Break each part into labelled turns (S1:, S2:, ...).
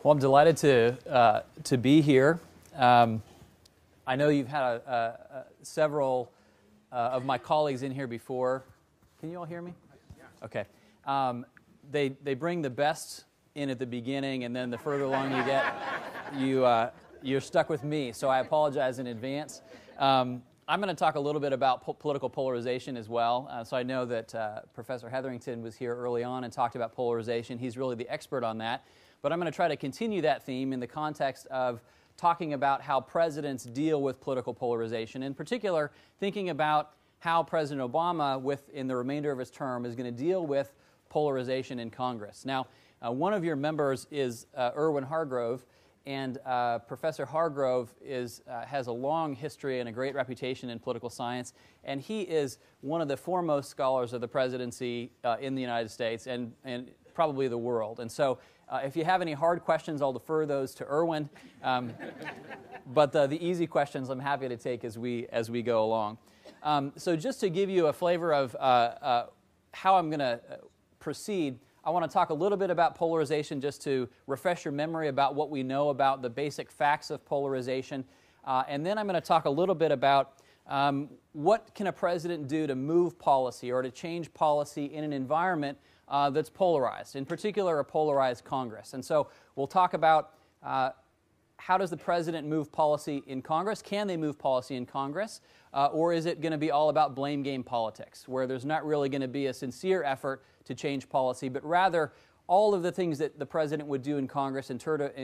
S1: Well, I'm delighted to be here. I know you've had several of my colleagues in here before. Can you all hear me? Yeah. Okay. They bring the best in at the beginning, and then the further along you get, you're stuck with me. So I apologize in advance. I'm going to talk a little bit about political polarization as well. So I know that Professor Hetherington was here early on and talked about polarization. He's really the expert on that. But I'm going to try to continue that theme in the context of talking about how presidents deal with political polarization. In particular, thinking about how President Obama, in the remainder of his term, is going to deal with polarization in Congress. Now, one of your members is Erwin Hargrove, and Professor Hargrove has a long history and a great reputation in political science, and he is one of the foremost scholars of the presidency in the United States and probably the world. And so if you have any hard questions, I'll defer those to Erwin. But the easy questions I'm happy to take as we go along. So just to give you a flavor of how I'm going to proceed, I want to talk a little bit about polarization just to refresh your memory about what we know about the basic facts of polarization. And then I'm going to talk a little bit about what can a president do to move policy or to change policy in an environment that's polarized, in particular a polarized Congress. And so we'll talk about how does the president move policy in Congress? Can they move policy in Congress? Or is it going to be all about blame game politics, where there's not really going to be a sincere effort to change policy, but rather all of the things that the president would do in Congress in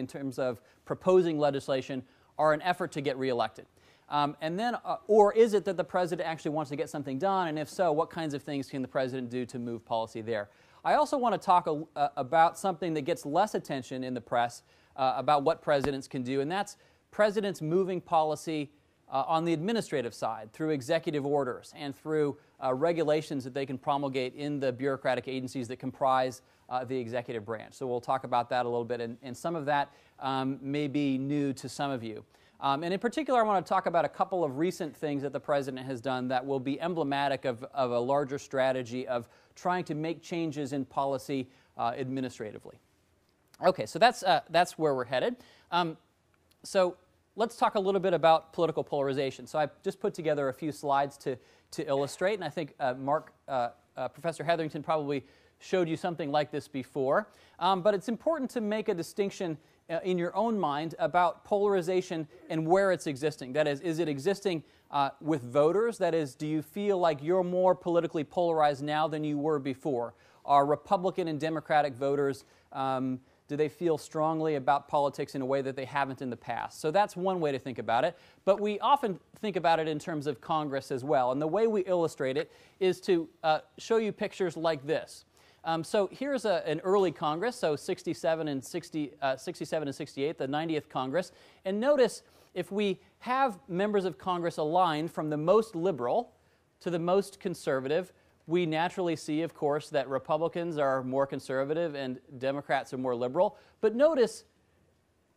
S1: terms of proposing legislation are an effort to get reelected? Or is it that the president actually wants to get something done, and if so, what kinds of things can the president do to move policy there? I also want to talk about something that gets less attention in the press about what presidents can do, and that's presidents moving policy on the administrative side through executive orders and through regulations that they can promulgate in the bureaucratic agencies that comprise the executive branch. So we'll talk about that a little bit, and some of that may be new to some of you. And in particular, I want to talk about a couple of recent things that the president has done that will be emblematic of a larger strategy of trying to make changes in policy administratively. Okay, so that's where we're headed. So let's talk a little bit about political polarization. So I just put together a few slides to illustrate, and I think Professor Hetherington probably showed you something like this before. But it's important to make a distinction in your own mind about polarization and where it's existing. That is it existing with voters? That is, do you feel like you're more politically polarized now than you were before? Are Republican and Democratic voters, do they feel strongly about politics in a way that they haven't in the past? So that's one way to think about it. But we often think about it in terms of Congress as well. And the way we illustrate it is to show you pictures like this. So here's an early Congress, so 67 and 68, the 90th Congress. And notice if we have members of Congress aligned from the most liberal to the most conservative, we naturally see, of course, that Republicans are more conservative and Democrats are more liberal. But notice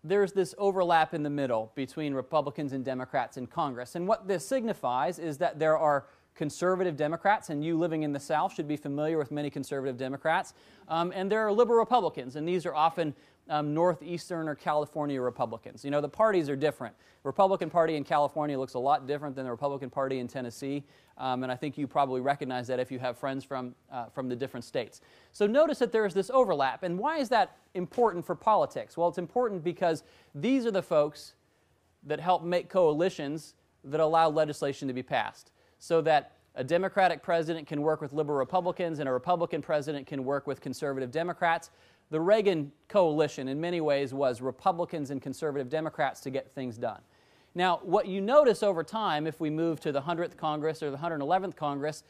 S1: there's this overlap in the middle between Republicans and Democrats in Congress. And what this signifies is that there are conservative Democrats, and you living in the South should be familiar with many conservative Democrats, and there are liberal Republicans, and these are often Northeastern or California Republicans. You know, the parties are different. The Republican Party in California looks a lot different than the Republican Party in Tennessee, and I think you probably recognize that if you have friends from the different states. So notice that there is this overlap, and why is that important for politics? Well, it's important because these are the folks that help make coalitions that allow legislation to be passed, so that a Democratic president can work with liberal Republicans and a Republican president can work with conservative Democrats. The Reagan coalition in many ways was Republicans and conservative Democrats to get things done. Now, what you notice over time, if we move to the 100th Congress or the 111th Congress,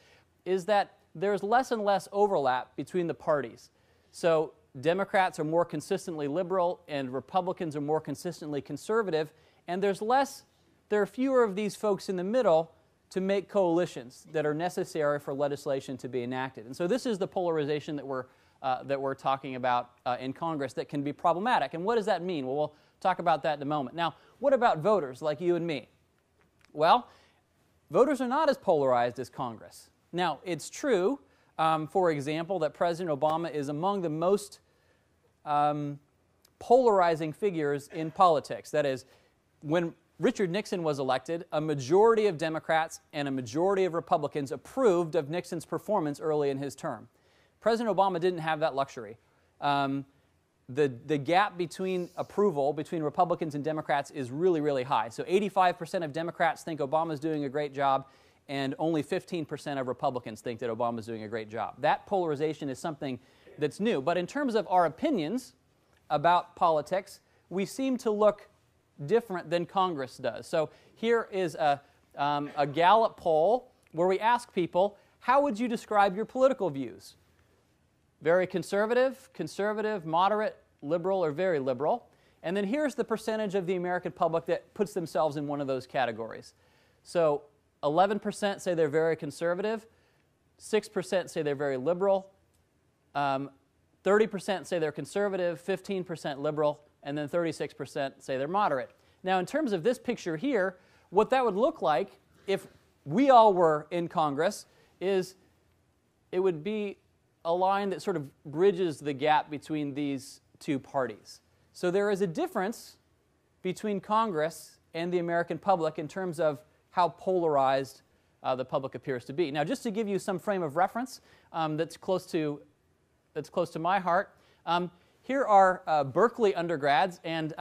S1: is that there's less and less overlap between the parties. So Democrats are more consistently liberal and Republicans are more consistently conservative, and there are fewer of these folks in the middle to make coalitions that are necessary for legislation to be enacted. And so this is the polarization that we're talking about in Congress that can be problematic. And what does that mean? Well, we'll talk about that in a moment. Now, what about voters like you and me? Well, voters are not as polarized as Congress. Now, it's true, for example, that President Obama is among the most polarizing figures in politics. That is, when Richard Nixon was elected, a majority of Democrats and a majority of Republicans approved of Nixon's performance early in his term. President Obama didn't have that luxury. The gap between approval between Republicans and Democrats is really, really high. So 85% of Democrats think Obama's doing a great job, and only 15% of Republicans think that Obama's doing a great job. That polarization is something that's new. But in terms of our opinions about politics, we seem to look different than Congress does. So here is a Gallup poll where we ask people, how would you describe your political views? Very conservative, conservative, moderate, liberal, or very liberal. And then here's the percentage of the American public that puts themselves in one of those categories. So 11% say they're very conservative, 6% say they're very liberal, 30% say they're conservative, 15% liberal, and then 36% say they're moderate. Now, in terms of this picture here, what that would look like if we all were in Congress is it would be a line that sort of bridges the gap between these two parties. So there is a difference between Congress and the American public in terms of how polarized the public appears to be. Now, just to give you some frame of reference that's close to my heart, here are Berkeley undergrads and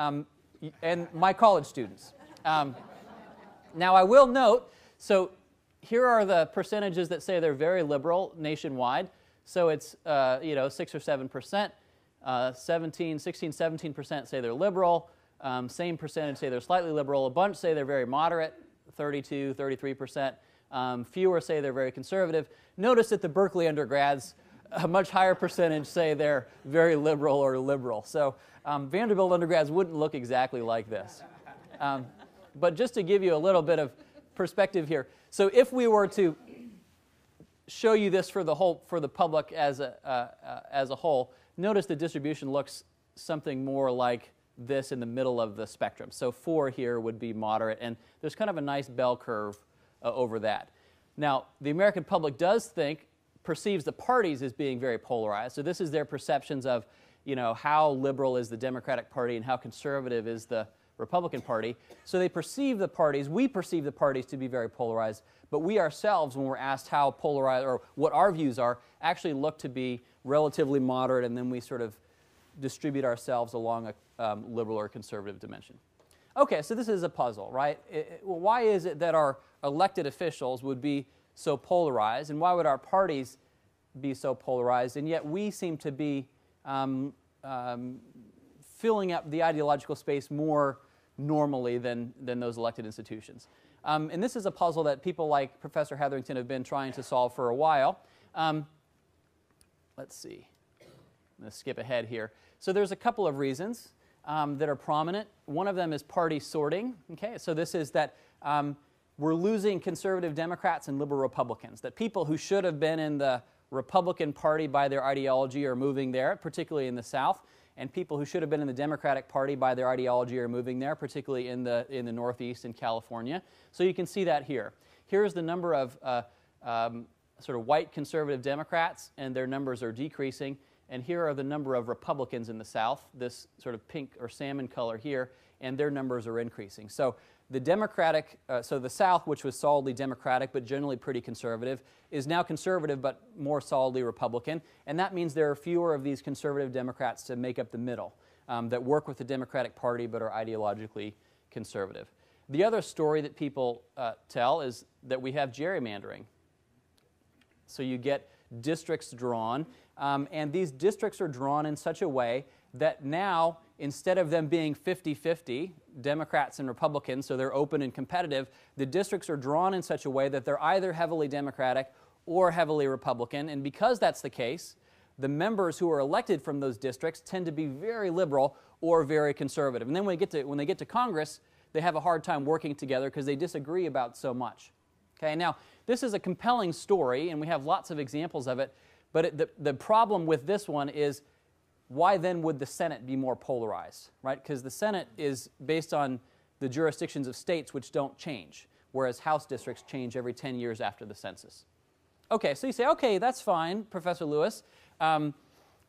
S1: my college students. Now, I will note, so here are the percentages that say they're very liberal nationwide. So it's 6 or 7%, 16, 17% say they're liberal, same percentage say they're slightly liberal, a bunch say they're very moderate, 32, 33%, fewer say they're very conservative. Notice that the Berkeley undergrads, a much higher percentage say they're very liberal or liberal. So Vanderbilt undergrads wouldn't look exactly like this. But just to give you a little bit of perspective here, so if we were to show you this for the public as a whole, notice the distribution looks something more like this in the middle of the spectrum. So 4 here would be moderate, and there's kind of a nice bell curve over that. Now, the American public perceives the parties as being very polarized. So this is their perceptions of, how liberal is the Democratic Party and how conservative is the Republican Party. So we perceive the parties to be very polarized, but we ourselves, when we're asked how polarized or what our views are, actually look to be relatively moderate, and then we sort of distribute ourselves along a liberal or conservative dimension. Okay, so this is a puzzle, right? Why is it that our elected officials would be so polarized, and why would our parties be so polarized, and yet we seem to be filling up the ideological space more normally than those elected institutions? And this is a puzzle that people like Professor Hetherington have been trying to solve for a while. Let's see. I'm going to skip ahead here. So there's a couple of reasons that are prominent. One of them is party sorting. Okay, so this is that we're losing conservative Democrats and liberal Republicans, that people who should have been in the Republican Party by their ideology are moving there, particularly in the South, and people who should have been in the Democratic Party by their ideology are moving there, particularly in the Northeast and California. So you can see that here. Here's the number of sort of white conservative Democrats, and their numbers are decreasing. And here are the number of Republicans in the South, this sort of pink or salmon color here, and their numbers are increasing. So the Democratic, so the South, which was solidly Democratic but generally pretty conservative, is now conservative but more solidly Republican, and that means there are fewer of these conservative Democrats to make up the middle that work with the Democratic Party but are ideologically conservative. The other story that people tell is that we have gerrymandering. So you get districts drawn, and these districts are drawn in such a way that now, instead of them being 50-50, Democrats and Republicans, so they're open and competitive, the districts are drawn in such a way that they're either heavily Democratic or heavily Republican, and because that's the case, the members who are elected from those districts tend to be very liberal or very conservative. And then when they get to Congress, they have a hard time working together because they disagree about so much. Okay, now, this is a compelling story, and we have lots of examples of it, but the problem with this one is, why then would the Senate be more polarized, right? Because the Senate is based on the jurisdictions of states which don't change, whereas House districts change every 10 years after the census. Okay, so you say, okay, that's fine, Professor Lewis.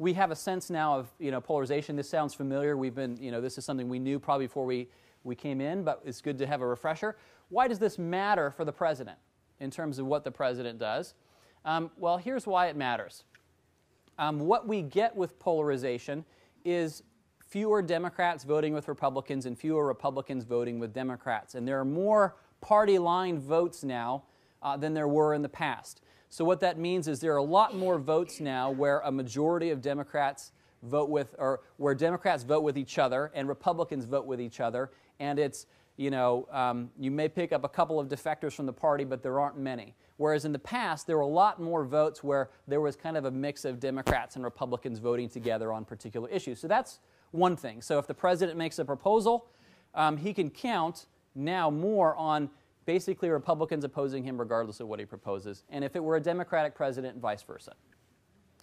S1: we have a sense now of, polarization. This sounds familiar. We've been, this is something we knew probably before we came in, but it's good to have a refresher. Why does this matter for the president in terms of what the president does? Well, here's why it matters. What we get with polarization is fewer Democrats voting with Republicans and fewer Republicans voting with Democrats. And there are more party-line votes now than there were in the past. So what that means is there are a lot more votes now where a majority of Democrats vote with, or where Democrats vote with each other and Republicans vote with each other. And it's, you may pick up a couple of defectors from the party, but there aren't many. Whereas in the past, there were a lot more votes where there was kind of a mix of Democrats and Republicans voting together on particular issues. So that's one thing. So if the president makes a proposal, he can count now more on basically Republicans opposing him regardless of what he proposes. And if it were a Democratic president, vice versa.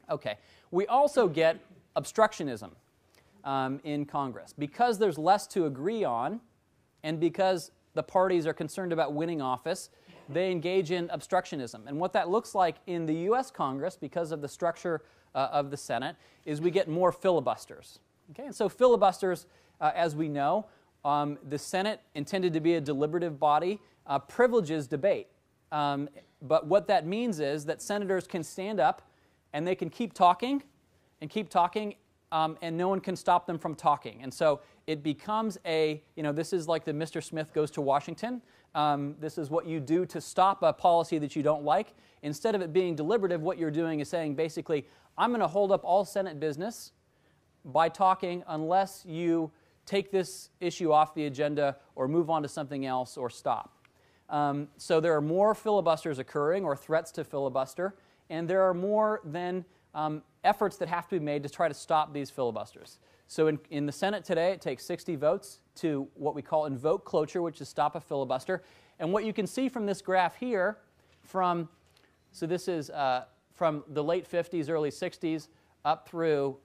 S1: Okay. We also get obstructionism in Congress. Because there's less to agree on, and because the parties are concerned about winning office, they engage in obstructionism. And what that looks like in the U.S. Congress, because of the structure of the Senate, is we get more filibusters. Okay? And so filibusters, as we know, the Senate, intended to be a deliberative body, privileges debate. But what that means is that senators can stand up and they can keep talking and keep talking, and no one can stop them from talking. And so it becomes a, this is like the Mr. Smith goes to Washington. This is what you do to stop a policy that you don't like. Instead of it being deliberative, what you're doing is saying basically, I'm going to hold up all Senate business by talking unless you take this issue off the agenda or move on to something else or stop. So there are more filibusters occurring, or threats to filibuster, and there are more than efforts that have to be made to try to stop these filibusters. So in the Senate today, it takes 60 votes to what we call invoke cloture, which is stop a filibuster. And what you can see from this graph here, so this is from the late 50s, early 60s, up through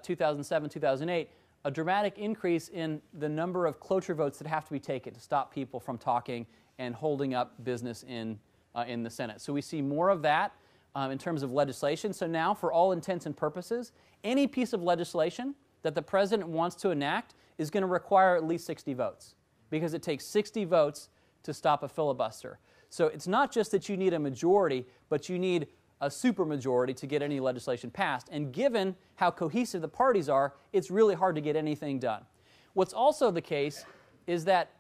S1: 2007, 2008, a dramatic increase in the number of cloture votes that have to be taken to stop people from talking and holding up business in the Senate. So we see more of that in terms of legislation. So now, for all intents and purposes, any piece of legislation that the president wants to enact is going to require at least 60 votes, because it takes 60 votes to stop a filibuster. So it's not just that you need a majority, but you need a supermajority to get any legislation passed. And given how cohesive the parties are, it's really hard to get anything done. What's also the case is that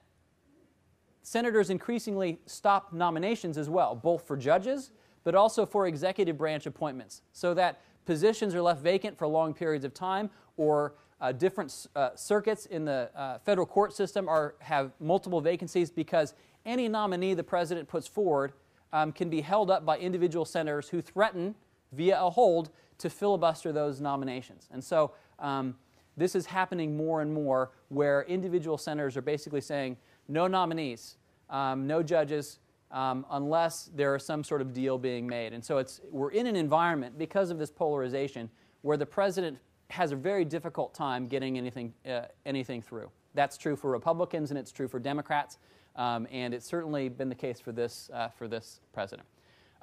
S1: senators increasingly stop nominations as well, both for judges, but also for executive branch appointments, so that positions are left vacant for long periods of time, or different circuits in the federal court system have multiple vacancies, because any nominee the president puts forward can be held up by individual senators who threaten, via a hold, to filibuster those nominations. And so this is happening more and more, where individual senators are basically saying, no nominees, no judges, unless there is some sort of deal being made. And so we're in an environment, because of this polarization, where the president has a very difficult time getting anything through. That's true for Republicans, and it's true for Democrats, and it's certainly been the case for this president.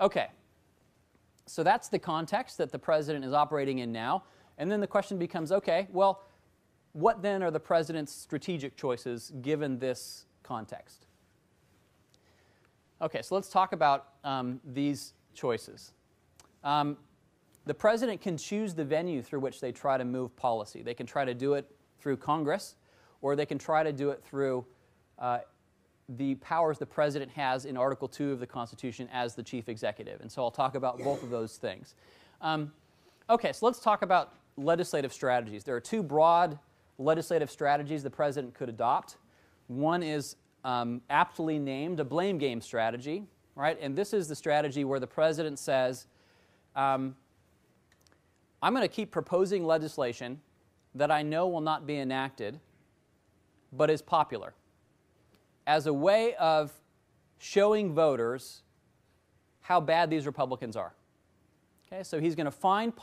S1: Okay, so that's the context that the president is operating in now. And then the question becomes, okay, well, what then are the president's strategic choices given this context? Okay, so let's talk about these choices. The president can choose the venue through which they try to move policy. They can try to do it through Congress, or they can try to do it through the powers the president has in Article 2 of the Constitution as the chief executive. And so I'll talk about both of those things. Okay, so let's talk about legislative strategies. There are two broad legislative strategies the president could adopt. One is aptly named a blame game strategy, right? And this is the strategy where the president says, I'm going to keep proposing legislation that I know will not be enacted, but is popular, as a way of showing voters how bad these Republicans are. Okay, so he's going to find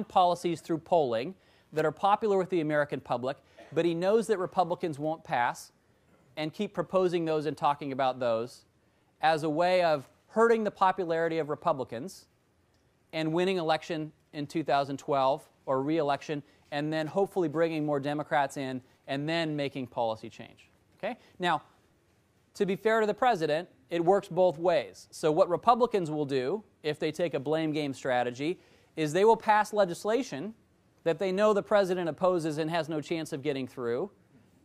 S1: policies through polling that are popular with the American public, but he knows that Republicans won't pass, and keep proposing those and talking about those as a way of hurting the popularity of Republicans and winning election in 2012, or re-election, and then hopefully bringing more Democrats in, and then making policy change. Okay? Now, to be fair to the president, it works both ways. So what Republicans will do, if they take a blame game strategy, is they will pass legislation that they know the president opposes and has no chance of getting through,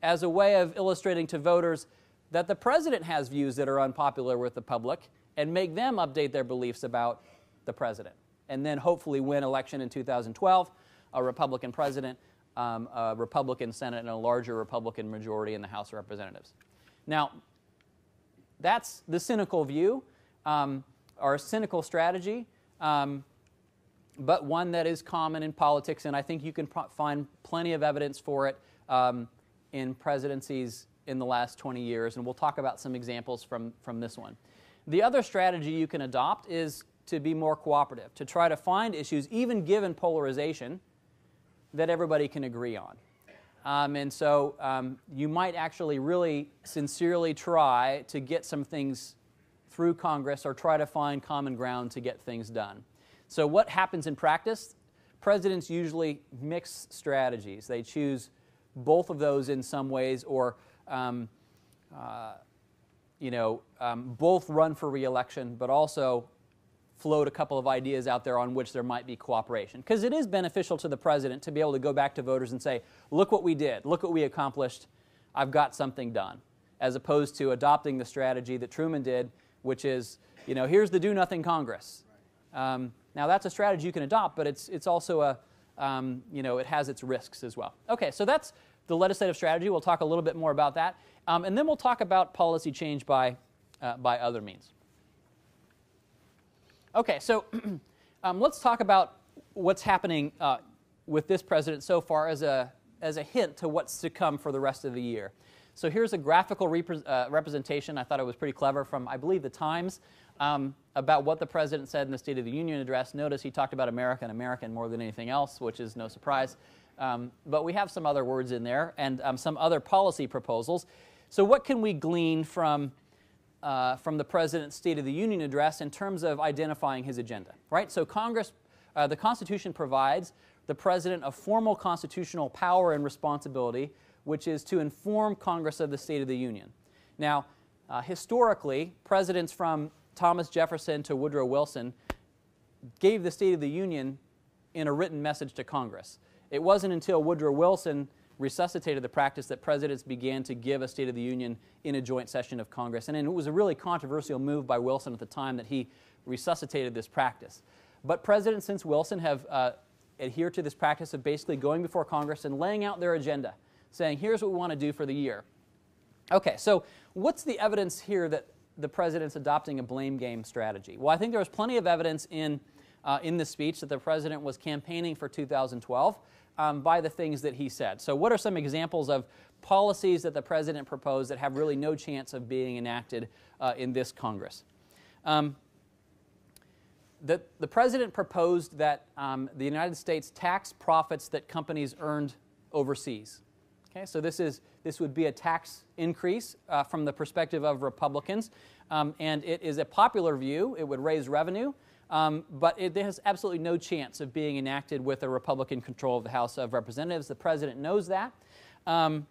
S1: as a way of illustrating to voters that the president has views that are unpopular with the public, and make them update their beliefs about the president. And then hopefully win election in 2012, a Republican president, a Republican Senate, and a larger Republican majority in the House of Representatives. Now, that's the cynical view, or a cynical strategy, but one that is common in politics, and I think you can find plenty of evidence for it in presidencies in the last 20 years, and we'll talk about some examples from this one. The other strategy you can adopt is to be more cooperative, to try to find issues, even given polarization, that everybody can agree on. And so you might actually really sincerely try to get some things through Congress, or try to find common ground to get things done. So what happens in practice? Presidents usually mix strategies. They choose both of those in some ways, or both run for re-election, but also float a couple of ideas out there on which there might be cooperation. Because it is beneficial to the president to be able to go back to voters and say, look what we did, look what we accomplished, I've got something done, as opposed to adopting the strategy that Truman did, which is, here's the do-nothing Congress. Now that's a strategy you can adopt, but it's also a, it has its risks as well. Okay, so that's the legislative strategy. We'll talk a little bit more about that. And then we'll talk about policy change by other means. Okay, so let's talk about what's happening with this president so far as a hint to what's to come for the rest of the year. So here's a graphical representation. I thought it was pretty clever from, I believe, the Times, about what the president said in the State of the Union address. Notice he talked about America and American more than anything else, which is no surprise. But we have some other words in there, and some other policy proposals. So what can we glean from the President's State of the Union address in terms of identifying his agenda, right? So Congress, the Constitution provides the President a formal constitutional power and responsibility, which is to inform Congress of the State of the Union. Now, historically, presidents from Thomas Jefferson to Woodrow Wilson gave the State of the Union in a written message to Congress. It wasn't until Woodrow Wilson resuscitated the practice that presidents began to give a State of the Union in a joint session of Congress. And it was a really controversial move by Wilson at the time that he resuscitated this practice. But presidents since Wilson have adhered to this practice of basically going before Congress and laying out their agenda, saying, here's what we want to do for the year. Okay, so what's the evidence here that the president's adopting a blame game strategy? Well, I think there was plenty of evidence in the speech that the president was campaigning for 2012 by the things that he said. So what are some examples of policies that the president proposed that have really no chance of being enacted in this Congress? The president proposed that the United States tax profits that companies earned overseas. Okay, so this would be a tax increase from the perspective of Republicans, and it is a popular view. It would raise revenue, but it has absolutely no chance of being enacted with a Republican control of the House of Representatives. The president knows that. The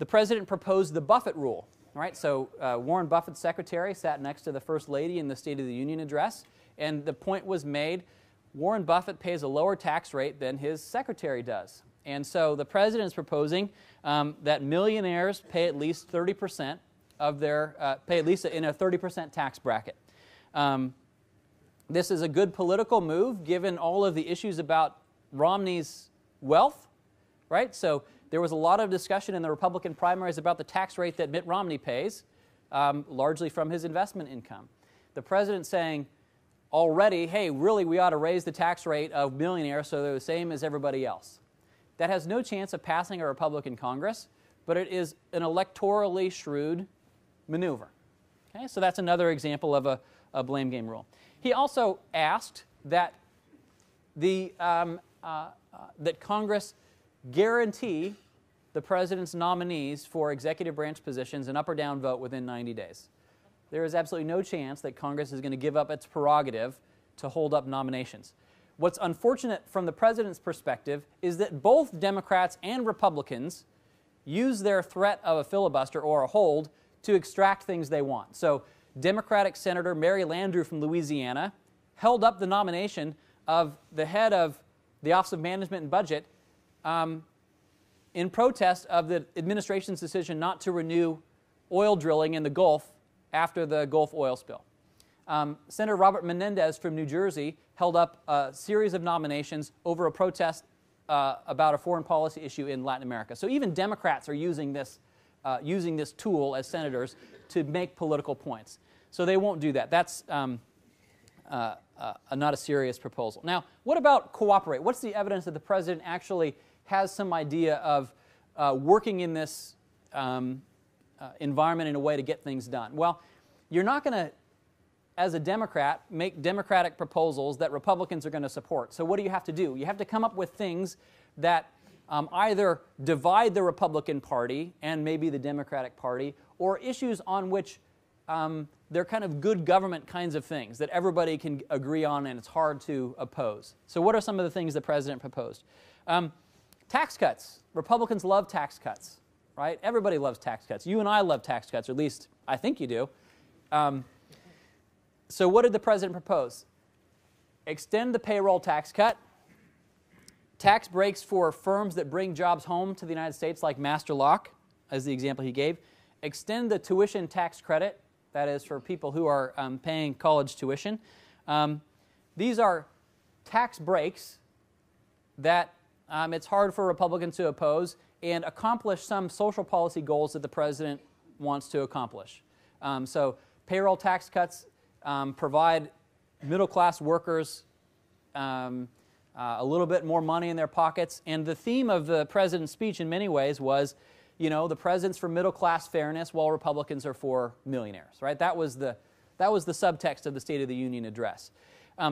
S1: president proposed the Buffett rule. Right? So Warren Buffett's secretary sat next to the First Lady in the State of the Union address, and the point was made, Warren Buffett pays a lower tax rate than his secretary does. And so the president is proposing that millionaires pay at least 30% of their, pay at least in a 30% tax bracket. This is a good political move given all of the issues about Romney's wealth, right? So there was a lot of discussion in the Republican primaries about the tax rate that Mitt Romney pays, largely from his investment income. The president saying already, hey, really we ought to raise the tax rate of millionaires so they're the same as everybody else. That has no chance of passing a Republican Congress, but it is an electorally shrewd maneuver. Okay, so that's another example of a blame game rule. He also asked that that Congress guarantee the president's nominees for executive branch positions an up or down vote within 90 days. There is absolutely no chance that Congress is going to give up its prerogative to hold up nominations. What's unfortunate from the president's perspective is that both Democrats and Republicans use their threat of a filibuster or a hold to extract things they want. So Democratic Senator Mary Landrieu from Louisiana held up the nomination of the head of the Office of Management and Budget in protest of the administration's decision not to renew oil drilling in the Gulf after the Gulf oil spill. Senator Robert Menendez from New Jersey held up a series of nominations over a protest about a foreign policy issue in Latin America. So even Democrats are using this tool as senators to make political points. So they won't do that. That's not a serious proposal. Now, what about cooperate? What's the evidence that the president actually has some idea of working in this environment in a way to get things done? Well, you're not going to, as a Democrat, make Democratic proposals that Republicans are going to support. So what do you have to do? You have to come up with things that either divide the Republican Party and maybe the Democratic Party, or issues on which they're kind of good government kinds of things that everybody can agree on and it's hard to oppose. So what are some of the things the president proposed? Tax cuts. Republicans love tax cuts, right? Everybody loves tax cuts. You and I love tax cuts, or at least I think you do. So what did the president propose? Extend the payroll tax cut, tax breaks for firms that bring jobs home to the United States, like Master Lock, as the example he gave, extend the tuition tax credit, that is for people who are paying college tuition. These are tax breaks that it's hard for Republicans to oppose and accomplish some social policy goals that the president wants to accomplish. So payroll tax cuts provide middle-class workers a little bit more money in their pockets. And the theme of the president's speech in many ways was, you know, the president's for middle-class fairness while Republicans are for millionaires, right? That was the subtext of the State of the Union address.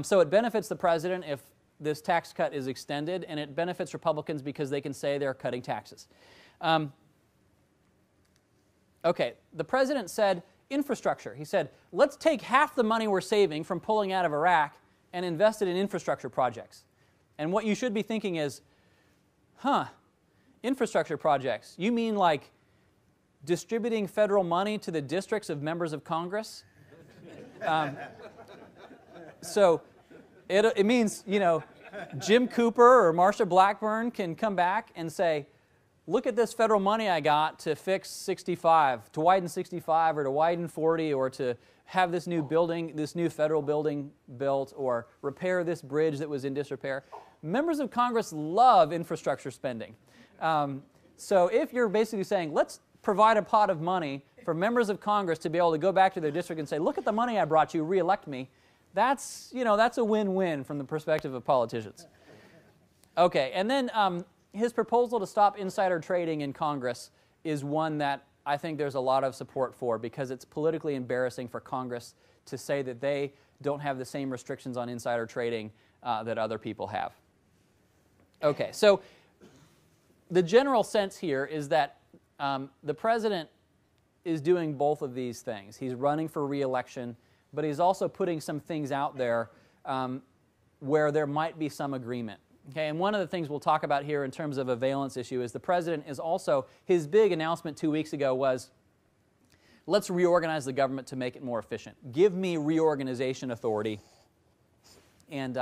S1: So it benefits the president if this tax cut is extended, and it benefits Republicans because they can say they're cutting taxes. Okay, the president said infrastructure. He said, let's take half the money we're saving from pulling out of Iraq and invest it in infrastructure projects. And what you should be thinking is, infrastructure projects. You mean like distributing federal money to the districts of members of Congress? So it means, you know, Jim Cooper or Marsha Blackburn can come back and say, look at this federal money I got to fix 65, to widen 65 or to widen 40 or to have this new building, this new federal building built or repair this bridge that was in disrepair. Members of Congress love infrastructure spending. So if you're basically saying, let's provide a pot of money for members of Congress to be able to go back to their district and say, look at the money I brought you, re-elect me, that's a win-win from the perspective of politicians. Okay, and then his proposal to stop insider trading in Congress is one that I think there's a lot of support for because it's politically embarrassing for Congress to say that they don't have the same restrictions on insider trading that other people have. Okay, so the general sense here is that the president is doing both of these things. He's running for re-election, but he's also putting some things out there where there might be some agreement. Okay, and one of the things we'll talk about here in terms of a valence issue is the president is also, his big announcement 2 weeks ago was, let's reorganize the government to make it more efficient. Give me reorganization authority, and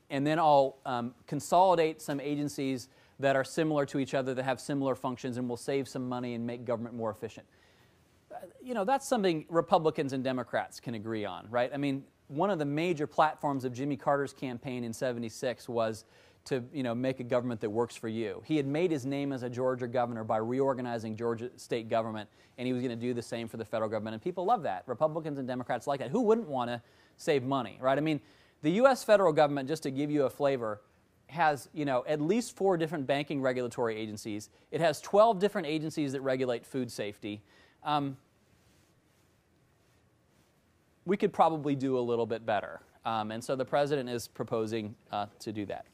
S1: then I'll consolidate some agencies that are similar to each other, that have similar functions, and will save some money and make government more efficient. You know, that's something Republicans and Democrats can agree on, right? I mean, one of the major platforms of Jimmy Carter's campaign in '76 was to, make a government that works for you. He had made his name as a Georgia governor by reorganizing Georgia state government, and he was going to do the same for the federal government, and people love that. Republicans and Democrats like that. Who wouldn't want to save money, right? I mean, the U.S. federal government, just to give you a flavor, has, at least 4 different banking regulatory agencies. It has 12 different agencies that regulate food safety. We could probably do a little bit better. And so the president is proposing to do that.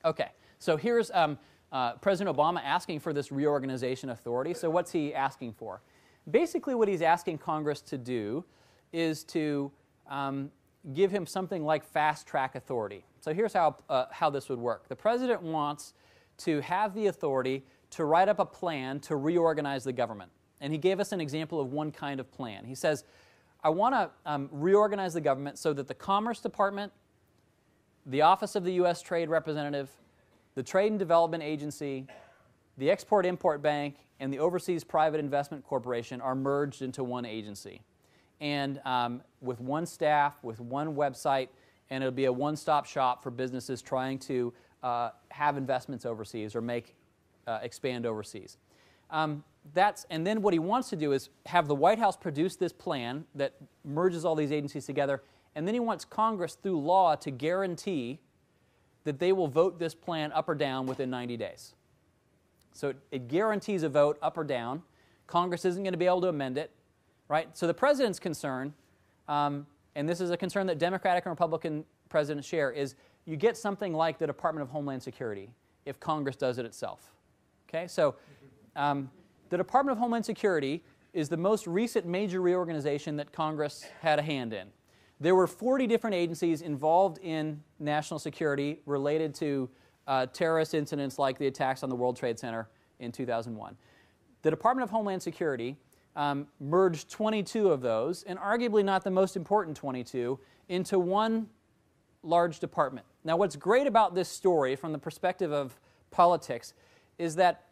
S1: Okay, so here's President Obama asking for this reorganization authority. So what's he asking for? Basically what he's asking Congress to do is to give him something like fast-track authority. So here's how this would work. The president wants to have the authority to write up a plan to reorganize the government. And he gave us an example of one kind of plan. He says, I want to reorganize the government so that the Commerce Department, the Office of the U.S. Trade Representative, the Trade and Development Agency, the Export-Import Bank, and the Overseas Private Investment Corporation are merged into one agency. And with one staff, with one website, and it'll be a one-stop shop for businesses trying to have investments overseas or expand overseas. And then what he wants to do is have the White House produce this plan that merges all these agencies together, and then he wants Congress through law to guarantee that they will vote this plan up or down within 90 days. So it guarantees a vote up or down. Congress isn't going to be able to amend it, right? So the president's concern, and this is a concern that Democratic and Republican presidents share, is you get something like the Department of Homeland Security if Congress does it itself. Okay, so the Department of Homeland Security is the most recent major reorganization that Congress had a hand in. There were 40 different agencies involved in national security related to terrorist incidents like the attacks on the World Trade Center in 2001. The Department of Homeland Security merged 22 of those, and arguably not the most important 22, into one large department. Now, what's great about this story from the perspective of politics is that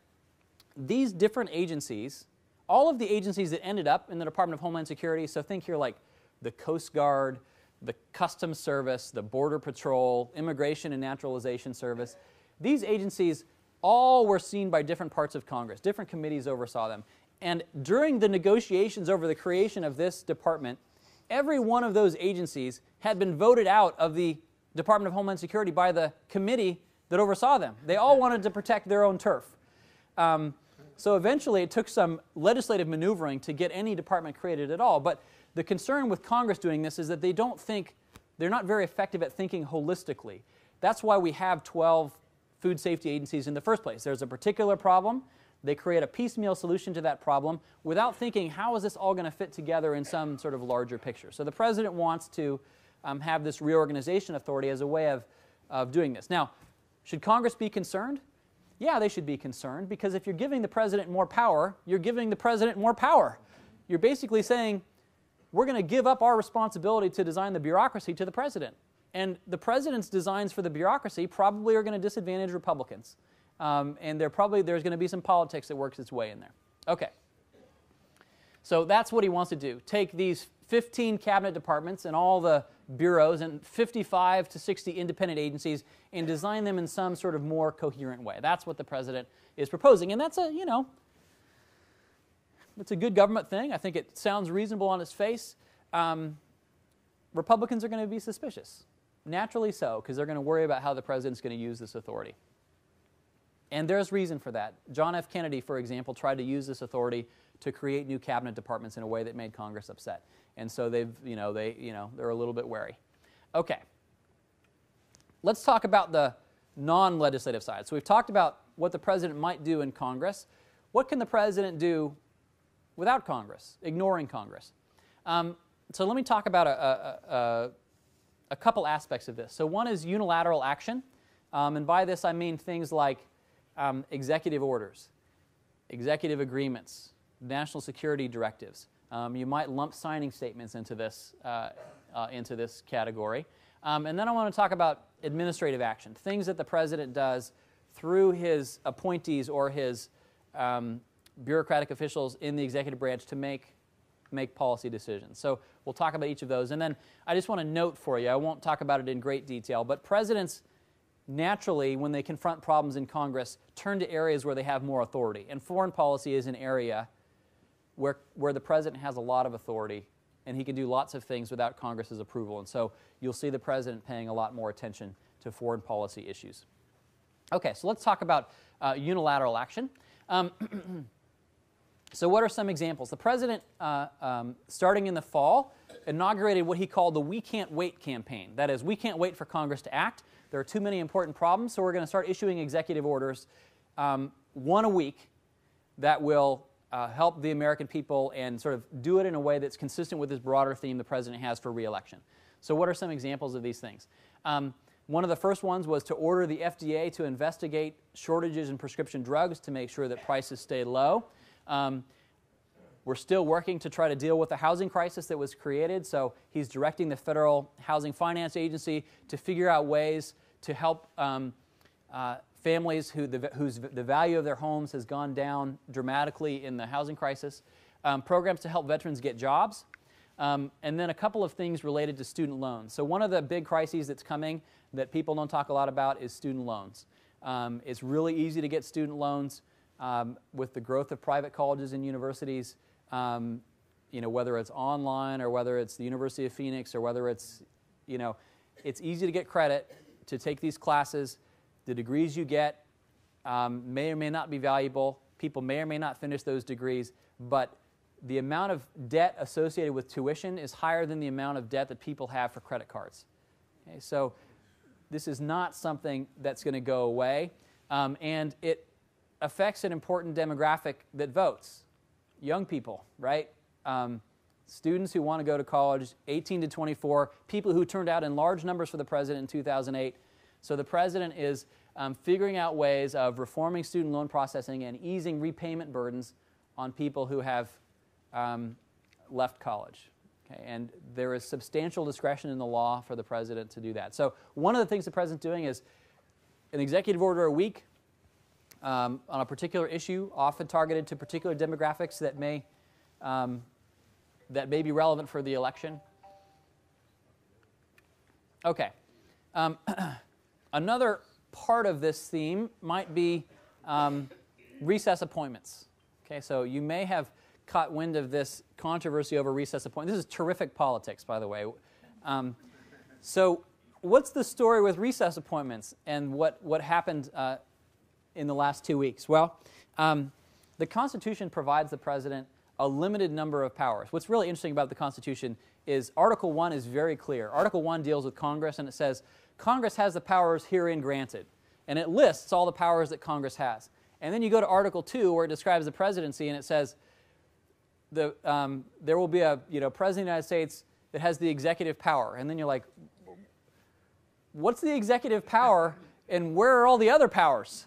S1: these different agencies, all of the agencies that ended up in the Department of Homeland Security, so think here like the Coast Guard, the Customs Service, the Border Patrol, Immigration and Naturalization Service, these agencies all were seen by different parts of Congress. Different committees oversaw them. And during the negotiations over the creation of this department, every one of those agencies had been voted out of the Department of Homeland Security by the committee that oversaw them. They all wanted to protect their own turf. So eventually it took some legislative maneuvering to get any department created at all. But the concern with Congress doing this is that they're not very effective at thinking holistically. That's why we have 12 food safety agencies in the first place. There's a particular problem. They create a piecemeal solution to that problem without thinking, how is this all going to fit together in some sort of larger picture? So the president wants to have this reorganization authority as a way of doing this. Now, should Congress be concerned? Yeah, they should be concerned, because if you're giving the president more power, you're giving the president more power. You're basically saying, we're going to give up our responsibility to design the bureaucracy to the president. And the president's designs for the bureaucracy probably are going to disadvantage Republicans. And there's going to be some politics that works its way in there. Okay. So that's what he wants to do. Take these 15 cabinet departments and all the bureaus and 55 to 60 independent agencies and design them in some sort of more coherent way. That's what the president is proposing. And that's it's a good government thing. I think it sounds reasonable on its face. Republicans are going to be suspicious. Naturally so, because they're going to worry about how the president's going to use this authority. And there's reason for that. John F. Kennedy, for example, tried to use this authority to create new cabinet departments in a way that made Congress upset. And so they're a little bit wary. Okay. Let's talk about the non-legislative side. So we've talked about what the president might do in Congress. What can the president do without Congress, ignoring Congress? So let me talk about a couple aspects of this. So one is unilateral action. And by this I mean things like executive orders, executive agreements, national security directives. You might lump signing statements into this category. And then I want to talk about administrative action, things that the president does through his appointees or his bureaucratic officials in the executive branch to make policy decisions. So we'll talk about each of those. And then I just want to note for you, I won't talk about it in great detail, but presidents naturally, when they confront problems in Congress, turn to areas where they have more authority. And foreign policy is an area where the president has a lot of authority, and he can do lots of things without Congress's approval. And so you'll see the president paying a lot more attention to foreign policy issues. Okay, so let's talk about unilateral action. So what are some examples? The president, starting in the fall, inaugurated what he called the We Can't Wait campaign. That is, we can't wait for Congress to act. There are too many important problems, so we're going to start issuing executive orders, one a week, that will help the American people and sort of do it in a way that's consistent with this broader theme the president has for re-election. So what are some examples of these things? One of the first ones was to order the FDA to investigate shortages in prescription drugs to make sure that prices stay low. We're still working to try to deal with the housing crisis that was created, so he's directing the Federal Housing Finance Agency to figure out ways to help families whose the value of their homes has gone down dramatically in the housing crisis, programs to help veterans get jobs, and then a couple of things related to student loans. So one of the big crises that's coming that people don't talk a lot about is student loans. It's really easy to get student loans with the growth of private colleges and universities. Whether it's online or whether it's the University of Phoenix or whether it's, it's easy to get credit to take these classes. The degrees you get may or may not be valuable. People may or may not finish those degrees, but the amount of debt associated with tuition is higher than the amount of debt that people have for credit cards. Okay, so this is not something that's going to go away, and it affects an important demographic that votes. Young people, right? Students who want to go to college, 18 to 24, people who turned out in large numbers for the president in 2008. So the president is figuring out ways of reforming student loan processing and easing repayment burdens on people who have left college. Okay? And there is substantial discretion in the law for the president to do that. So one of the things the president's doing is an executive order a week on a particular issue, often targeted to particular demographics that may be relevant for the election. Okay. Another part of this theme might be recess appointments. Okay, so you may have caught wind of this controversy over recess appointments. This is terrific politics, by the way. So what's the story with recess appointments and what happened in the last 2 weeks? Well, the Constitution provides the president a limited number of powers. What's really interesting about the Constitution is Article 1 is very clear. Article 1 deals with Congress, and it says, Congress has the powers herein granted. And it lists all the powers that Congress has. And then you go to Article 2, where it describes the presidency, and it says, there will be a president of the United States that has the executive power. And then you're like, what's the executive power, and where are all the other powers?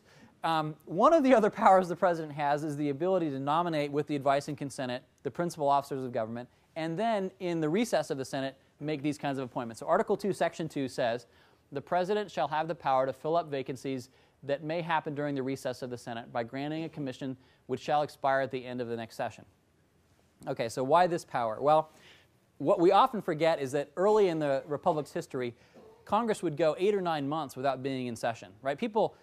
S1: One of the other powers the president has is the ability to nominate, with the advice and consent, the principal officers of government, and then in the recess of the Senate, make these kinds of appointments. So Article 2, Section 2 says, the president shall have the power to fill up vacancies that may happen during the recess of the Senate by granting a commission which shall expire at the end of the next session. Okay, so why this power? Well, what we often forget is that early in the Republic's history, Congress would go 8 or 9 months without being in session, right? People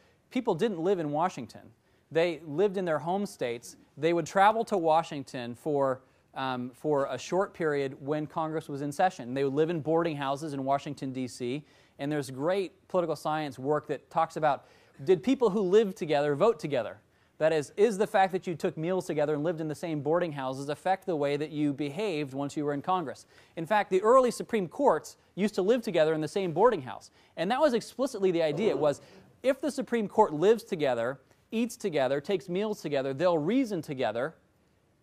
S1: didn't live in Washington. They lived in their home states. They would travel to Washington for a short period when Congress was in session. They would live in boarding houses in Washington, D.C., and there's great political science work that talks about, did people who lived together vote together? That is the fact that you took meals together and lived in the same boarding houses affect the way that you behaved once you were in Congress? In fact, the early Supreme Courts used to live together in the same boarding house. And that was explicitly the idea. It was, if the Supreme Court lives together, eats together, takes meals together, they'll reason together,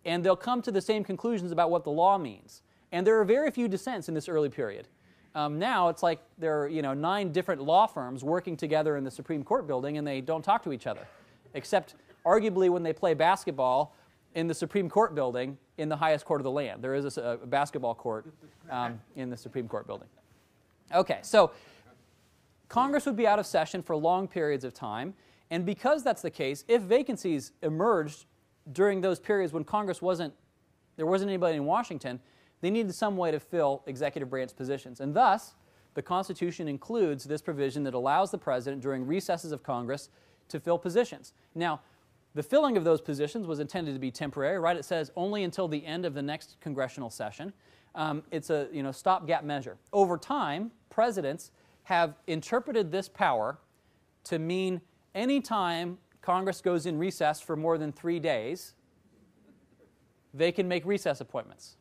S1: and they'll come to the same conclusions about what the law means. And there are very few dissents in this early period. Now it's like there are 9 different law firms working together in the Supreme Court building, and they don't talk to each other, except arguably when they play basketball in the Supreme Court building in the highest court of the land. There is a basketball court in the Supreme Court building. Okay, so Congress would be out of session for long periods of time, and because that's the case, if vacancies emerged during those periods when there wasn't anybody in Washington, they needed some way to fill executive branch positions. And thus, the Constitution includes this provision that allows the president during recesses of Congress to fill positions. Now, the filling of those positions was intended to be temporary, right? It says only until the end of the next congressional session. It's a stopgap measure. Over time, presidents have interpreted this power to mean any time Congress goes in recess for more than 3 days, they can make recess appointments.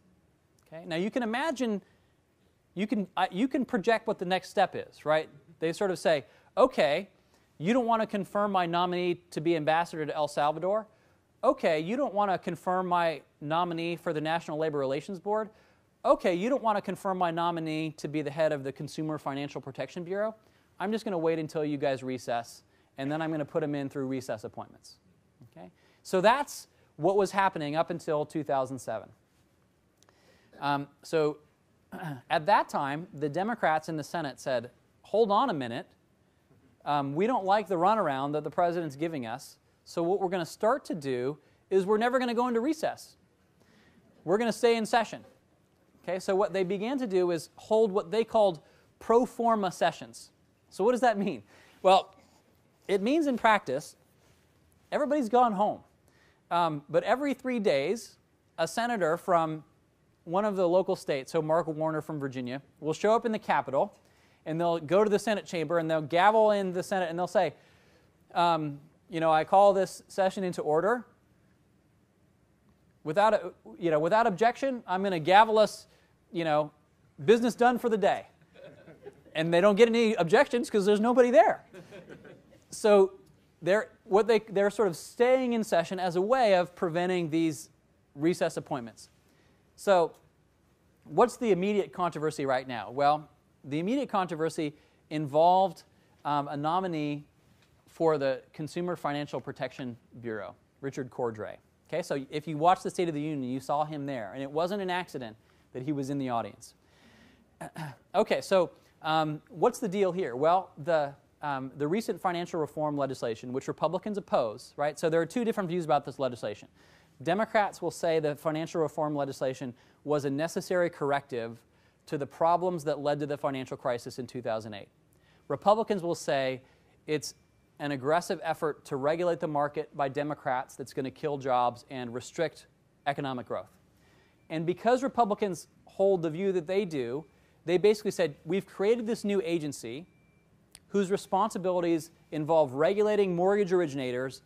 S1: Okay? Now you can imagine, you can project what the next step is, right? They sort of say, okay, you don't want to confirm my nominee to be ambassador to El Salvador? Okay, you don't want to confirm my nominee for the National Labor Relations Board? okay, you don't want to confirm my nominee to be the head of the Consumer Financial Protection Bureau. I'm just going to wait until you guys recess, and then I'm going to put him in through recess appointments. Okay? So that's what was happening up until 2007. So at that time, the Democrats in the Senate said, hold on a minute. We don't like the runaround that the president's giving us, so what we're going to start to do is we're never going to go into recess. We're going to stay in session. Okay, so what they began to do is hold what they called pro forma sessions. So what does that mean? Well, it means in practice, everybody's gone home. But every 3 days, a senator from one of the local states, so Mark Warner from Virginia, will show up in the Capitol, and they'll go to the Senate chamber, and they'll gavel in the Senate, and they'll say, I call this session into order. Without objection, I'm going to gavel us, business done for the day. And they don't get any objections because there's nobody there. So they're sort of staying in session as a way of preventing these recess appointments. So what's the immediate controversy right now? Well, the immediate controversy involved a nominee for the Consumer Financial Protection Bureau, Richard Cordray. Okay, so if you watched the State of the Union, you saw him there, and it wasn't an accident that he was in the audience. Okay, so what's the deal here? Well, the recent financial reform legislation, which Republicans oppose, right? So there are two different views about this legislation. Democrats will say the financial reform legislation was a necessary corrective to the problems that led to the financial crisis in 2008. Republicans will say it's an aggressive effort to regulate the market by Democrats that's going to kill jobs and restrict economic growth. And because Republicans hold the view that they do, they basically said, we've created this new agency whose responsibilities involve regulating mortgage originators,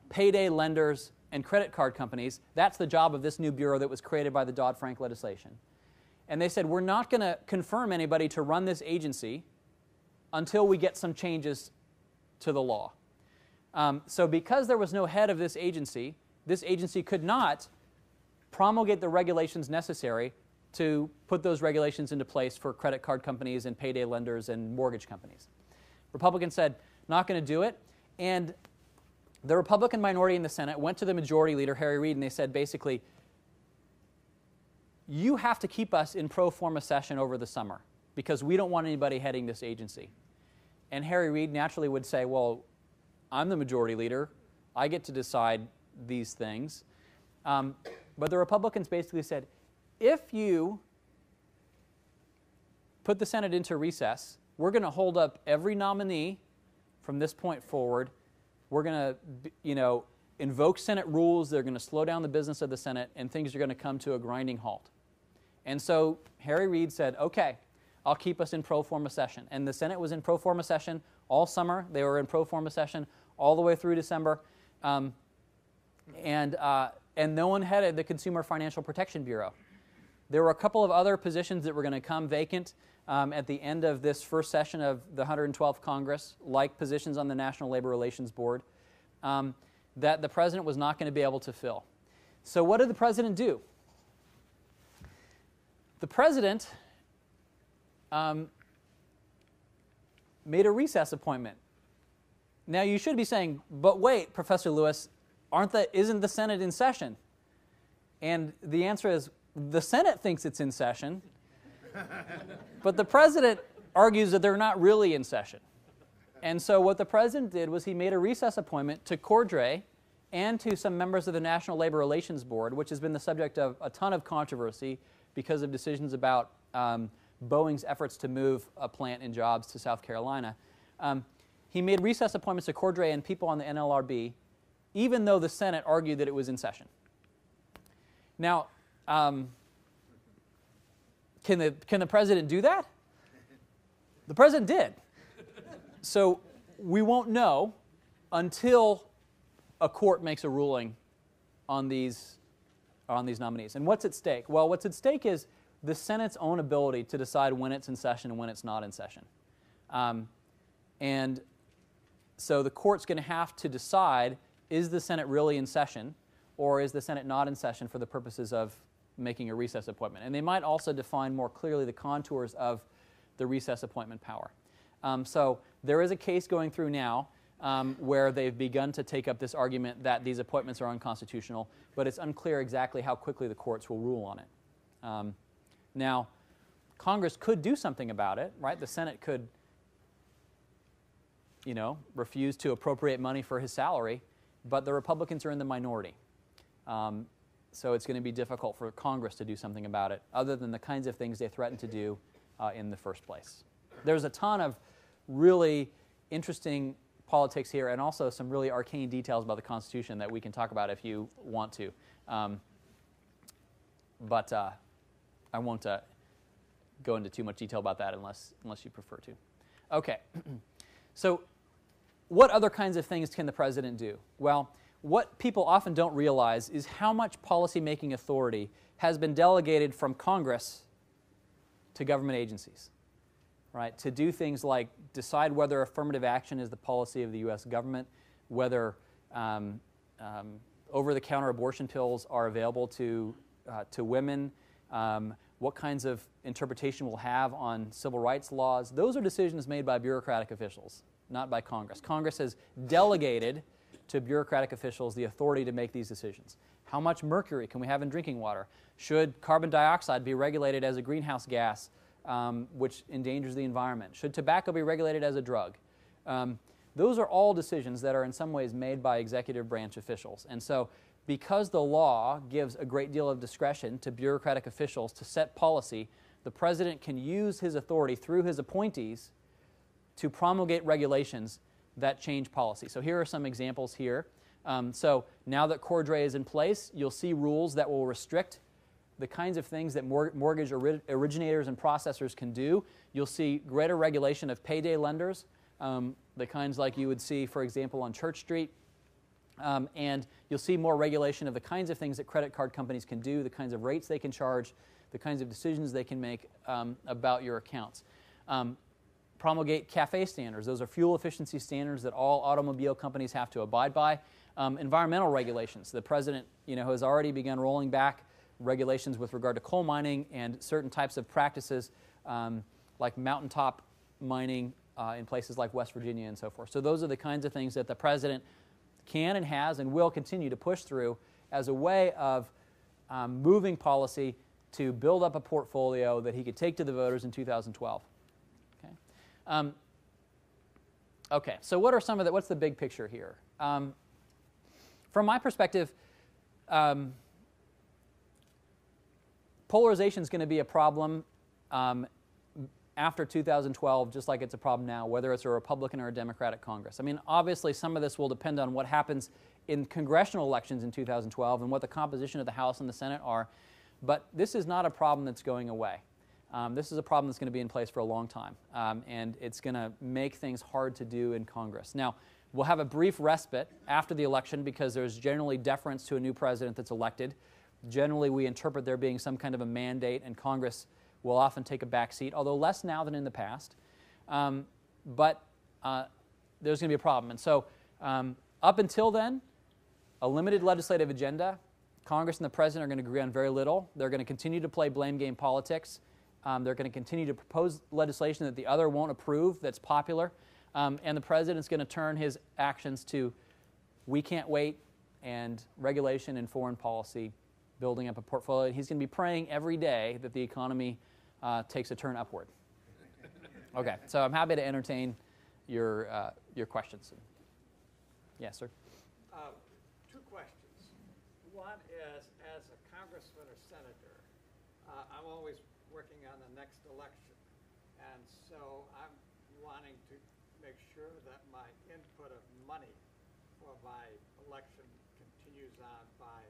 S1: payday lenders, and credit card companies. That's the job of this new bureau that was created by the Dodd-Frank legislation. And they said, we're not going to confirm anybody to run this agency until we get some changes to the law. So because there was no head of this agency could not promulgate the regulations necessary to put those regulations into place for credit card companies and payday lenders and mortgage companies. Republicans said, not going to do it. And the Republican minority in the Senate went to the majority leader, Harry Reid, and they said basically, you have to keep us in pro forma session over the summer because we don't want anybody heading this agency. And Harry Reid naturally would say, well, I'm the majority leader. I get to decide these things. But the Republicans basically said, if you put the Senate into recess, we're going to hold up every nominee from this point forward. We're going to, invoke Senate rules. They're going to slow down the business of the Senate, and things are going to come to a grinding halt. And so Harry Reid said, okay, I'll keep us in pro forma session. And the Senate was in pro forma session all summer. They were in pro forma session all the way through December. And no one headed the Consumer Financial Protection Bureau. There were a couple of other positions that were going to come vacant at the end of this first session of the 112th Congress, like positions on the National Labor Relations Board, that the president was not going to be able to fill. So what did the president do? The president made a recess appointment. Now you should be saying, but wait, Professor Lewis, isn't the Senate in session? And the answer is, the Senate thinks it's in session, but the president argues that they're not really in session. And so what the president did was he made a recess appointment to Cordray and to some members of the National Labor Relations Board, which has been the subject of a ton of controversy because of decisions about Boeing's efforts to move a plant and jobs to South Carolina. He made recess appointments to Cordray and people on the NLRB, even though the Senate argued that it was in session. Now, can the president do that? The president did. So we won't know until a court makes a ruling on these nominees. And what's at stake? Well, what's at stake is the Senate's own ability to decide when it's in session and when it's not in session. And so the court's going to have to decide, is the Senate really in session, or is the Senate not in session for the purposes of making a recess appointment. And they might also define more clearly the contours of the recess appointment power. So there is a case going through now where they've begun to take up this argument that these appointments are unconstitutional, but it's unclear exactly how quickly the courts will rule on it. Now, Congress could do something about it, right? The Senate could, refuse to appropriate money for his salary, but the Republicans are in the minority. So it's going to be difficult for Congress to do something about it, other than the kinds of things they threatened to do in the first place. There's a ton of really interesting politics here, and also some really arcane details about the Constitution that we can talk about if you want to. But I won't go into too much detail about that unless you prefer to. Okay. So what other kinds of things can the president do? Well, what people often don't realize is how much policymaking authority has been delegated from Congress to government agencies, right? To do things like decide whether affirmative action is the policy of the U.S. government, whether over-the-counter abortion pills are available to women, what kinds of interpretation we'll have on civil rights laws. Those are decisions made by bureaucratic officials, not by Congress. Congress has delegated to bureaucratic officials the authority to make these decisions. How much mercury can we have in drinking water? Should carbon dioxide be regulated as a greenhouse gas, which endangers the environment? Should tobacco be regulated as a drug? Those are all decisions that are in some ways made by executive branch officials. And so because the law gives a great deal of discretion to bureaucratic officials to set policy, the president can use his authority through his appointees to promulgate regulations that change policy. So here are some examples here. So now that Cordray is in place, you'll see rules that will restrict the kinds of things that mortgage originators and processors can do. You'll see greater regulation of payday lenders, the kinds like you would see, for example, on Church Street. And you'll see more regulation of the kinds of things that credit card companies can do, the kinds of rates they can charge, the kinds of decisions they can make about your accounts. Promulgate CAFE standards. Those are fuel efficiency standards that all automobile companies have to abide by. Environmental regulations. The president, has already begun rolling back regulations with regard to coal mining and certain types of practices like mountaintop mining in places like West Virginia and so forth. So those are the kinds of things that the president can and has and will continue to push through as a way of moving policy to build up a portfolio that he could take to the voters in 2012. Okay, so what are some of the, what's the big picture here? From my perspective, polarization is going to be a problem after 2012, just like it's a problem now, whether it's a Republican or a Democratic Congress. I mean, obviously, some of this will depend on what happens in congressional elections in 2012 and what the composition of the House and the Senate are, but this is not a problem that's going away. This is a problem that's going to be in place for a long time, and it's going to make things hard to do in Congress. Now, we'll have a brief respite after the election because there's generally deference to a new president that's elected. Generally, we interpret there being some kind of a mandate, and Congress will often take a back seat, although less now than in the past. But there's going to be a problem. And so up until then, a limited legislative agenda. Congress and the president are going to agree on very little. They're going to continue to play blame game politics. They're going to continue to propose legislation that the other won't approve that's popular. And the president's going to turn his actions to we can't wait and regulation and foreign policy, building up a portfolio. He's going to be praying every day that the economy takes a turn upward. Okay, so I'm happy to entertain your questions. Yes, sir?
S2: Two questions. One is, as a congressman or senator, I'm always working on the next election. And so I'm wanting to make sure that my input of money for my election continues on by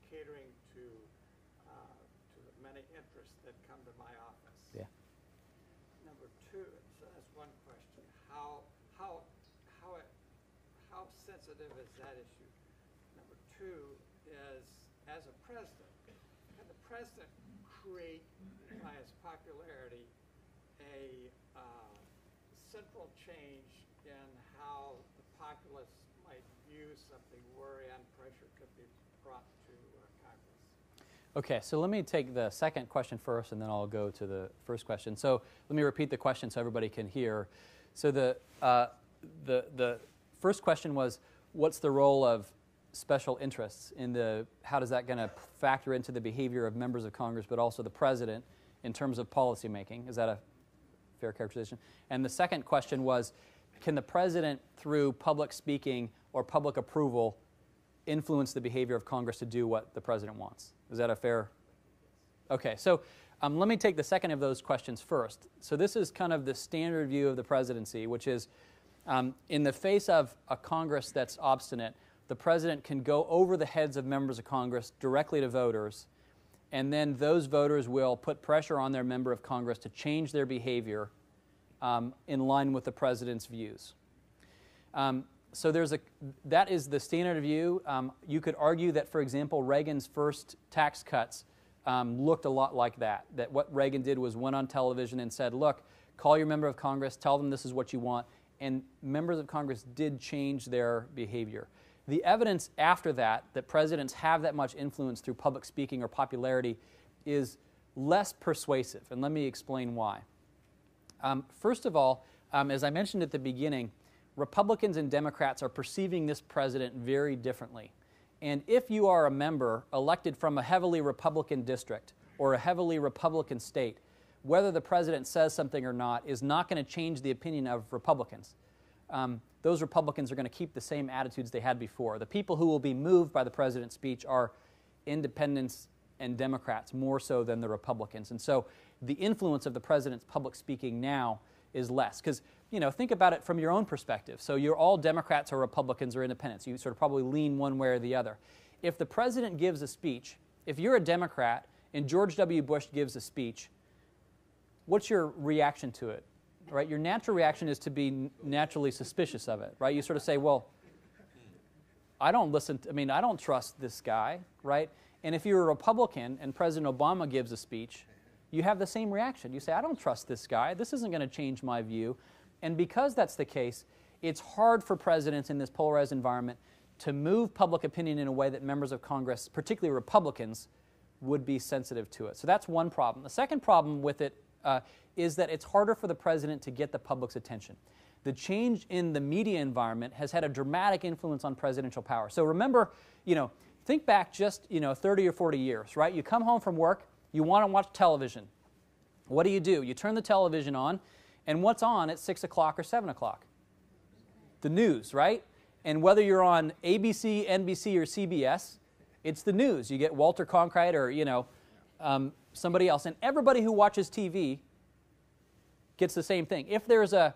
S2: catering to the many interests that come to my office.
S1: Yeah.
S2: Number two, so that's one question. How sensitive is that issue? Number two is, as a president, can the president create, by his popularity, a central change in how the populace might view something where pressure could be brought to Congress?
S1: Okay, so let me take the second question first, and then I'll go to the first question. So let me repeat the question so everybody can hear. So the first question was, what's the role of special interests in how does that going to factor into the behavior of members of Congress, but also the president in terms of policy making? Is that a fair characterization? And the second question was, can the president, through public speaking or public approval, influence the behavior of Congress to do what the president wants? Is that a fair? Okay, so let me take the second of those questions first. So this is kind of the standard view of the presidency, which is in the face of a Congress that's obstinate, the president can go over the heads of members of Congress directly to voters, and then those voters will put pressure on their member of Congress to change their behavior in line with the president's views. So that is the standard view. You could argue that, for example, Reagan's first tax cuts looked a lot like that. That what Reagan did was went on television and said, look, call your member of Congress, tell them this is what you want. And members of Congress did change their behavior. The evidence after that presidents have that much influence through public speaking or popularity is less persuasive. And let me explain why. First of all, as I mentioned at the beginning, Republicans and Democrats are perceiving this president very differently. And if you are a member elected from a heavily Republican district or a heavily Republican state, whether the president says something or not is not going to change the opinion of Republicans. Those Republicans are going to keep the same attitudes they had before. The people who will be moved by the president's speech are independents and Democrats more so than the Republicans. And so the influence of the president's public speaking now is less. Because, think about it from your own perspective. So you're all Democrats or Republicans or independents. You sort of probably lean one way or the other. If the president gives a speech, if you're a Democrat and George W. Bush gives a speech, what's your reaction to it? Right? Your natural reaction is to be naturally suspicious of it, right? You sort of say, well, I don't trust this guy, right? And if you're a Republican and President Obama gives a speech, you have the same reaction. You say, I don't trust this guy. This isn't going to change my view. And because that's the case, it's hard for presidents in this polarized environment to move public opinion in a way that members of Congress, particularly Republicans, would be sensitive to it. So that's one problem. The second problem with it is that it's harder for the president to get the public's attention. The change in the media environment has had a dramatic influence on presidential power. So remember, think back just 30 or 40 years, right? You come home from work, you want to watch television. What do? You turn the television on, and what's on at 6 o'clock or 7 o'clock? The news, right? And whether you're on ABC, NBC, or CBS, it's the news. You get Walter Cronkite or, somebody else. And everybody who watches TV gets the same thing. If there's a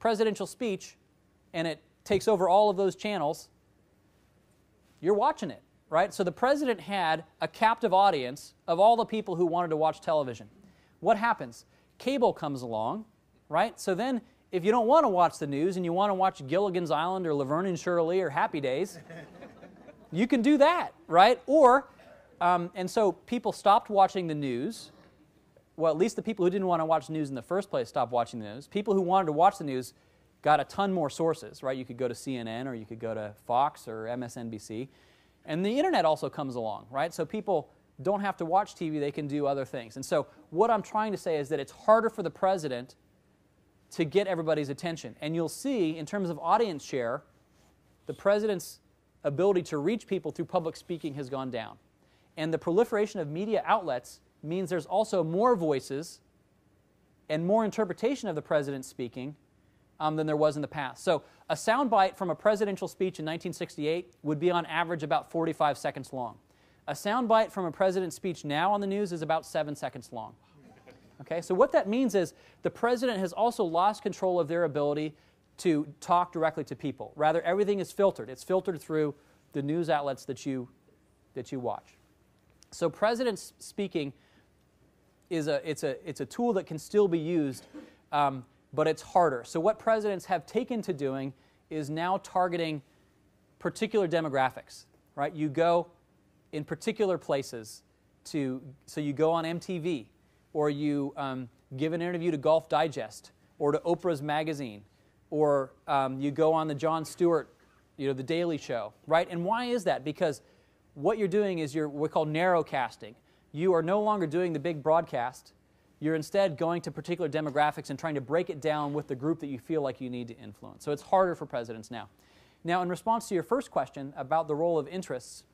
S1: presidential speech and it takes over all of those channels, you're watching it, right? So the president had a captive audience of all the people who wanted to watch television. What happens? Cable comes along, right? So then if you don't want to watch the news and you want to watch Gilligan's Island or Laverne and Shirley or Happy Days, you can do that, right? Or and so people stopped watching the news. Well, at least the people who didn't want to watch the news in the first place stopped watching the news. People who wanted to watch the news got a ton more sources, right? You could go to CNN or you could go to Fox or MSNBC. And the internet also comes along, right? So people don't have to watch TV, they can do other things. And so what I'm trying to say is that it's harder for the president to get everybody's attention. And you'll see, in terms of audience share, the president's ability to reach people through public speaking has gone down. And the proliferation of media outlets means there's also more voices and more interpretation of the president speaking than there was in the past. So a soundbite from a presidential speech in 1968 would be on average about 45 seconds long. A soundbite from a president's speech now on the news is about 7 seconds long. Okay, so what that means is the president has also lost control of their ability to talk directly to people. Rather, everything is filtered. It's filtered through the news outlets that you watch. So president speaking it's a tool that can still be used, but it's harder. So what presidents have taken to doing is now targeting particular demographics, right? You go in particular places so you go on MTV, or you give an interview to Golf Digest, or to Oprah's magazine, or you go on the Jon Stewart, The Daily Show, right? And why is that? Because what you're doing is what we call narrow casting. You are no longer doing the big broadcast. You're instead going to particular demographics and trying to break it down with the group that you feel like you need to influence. So it's harder for presidents now. Now, in response to your first question about the role of interests,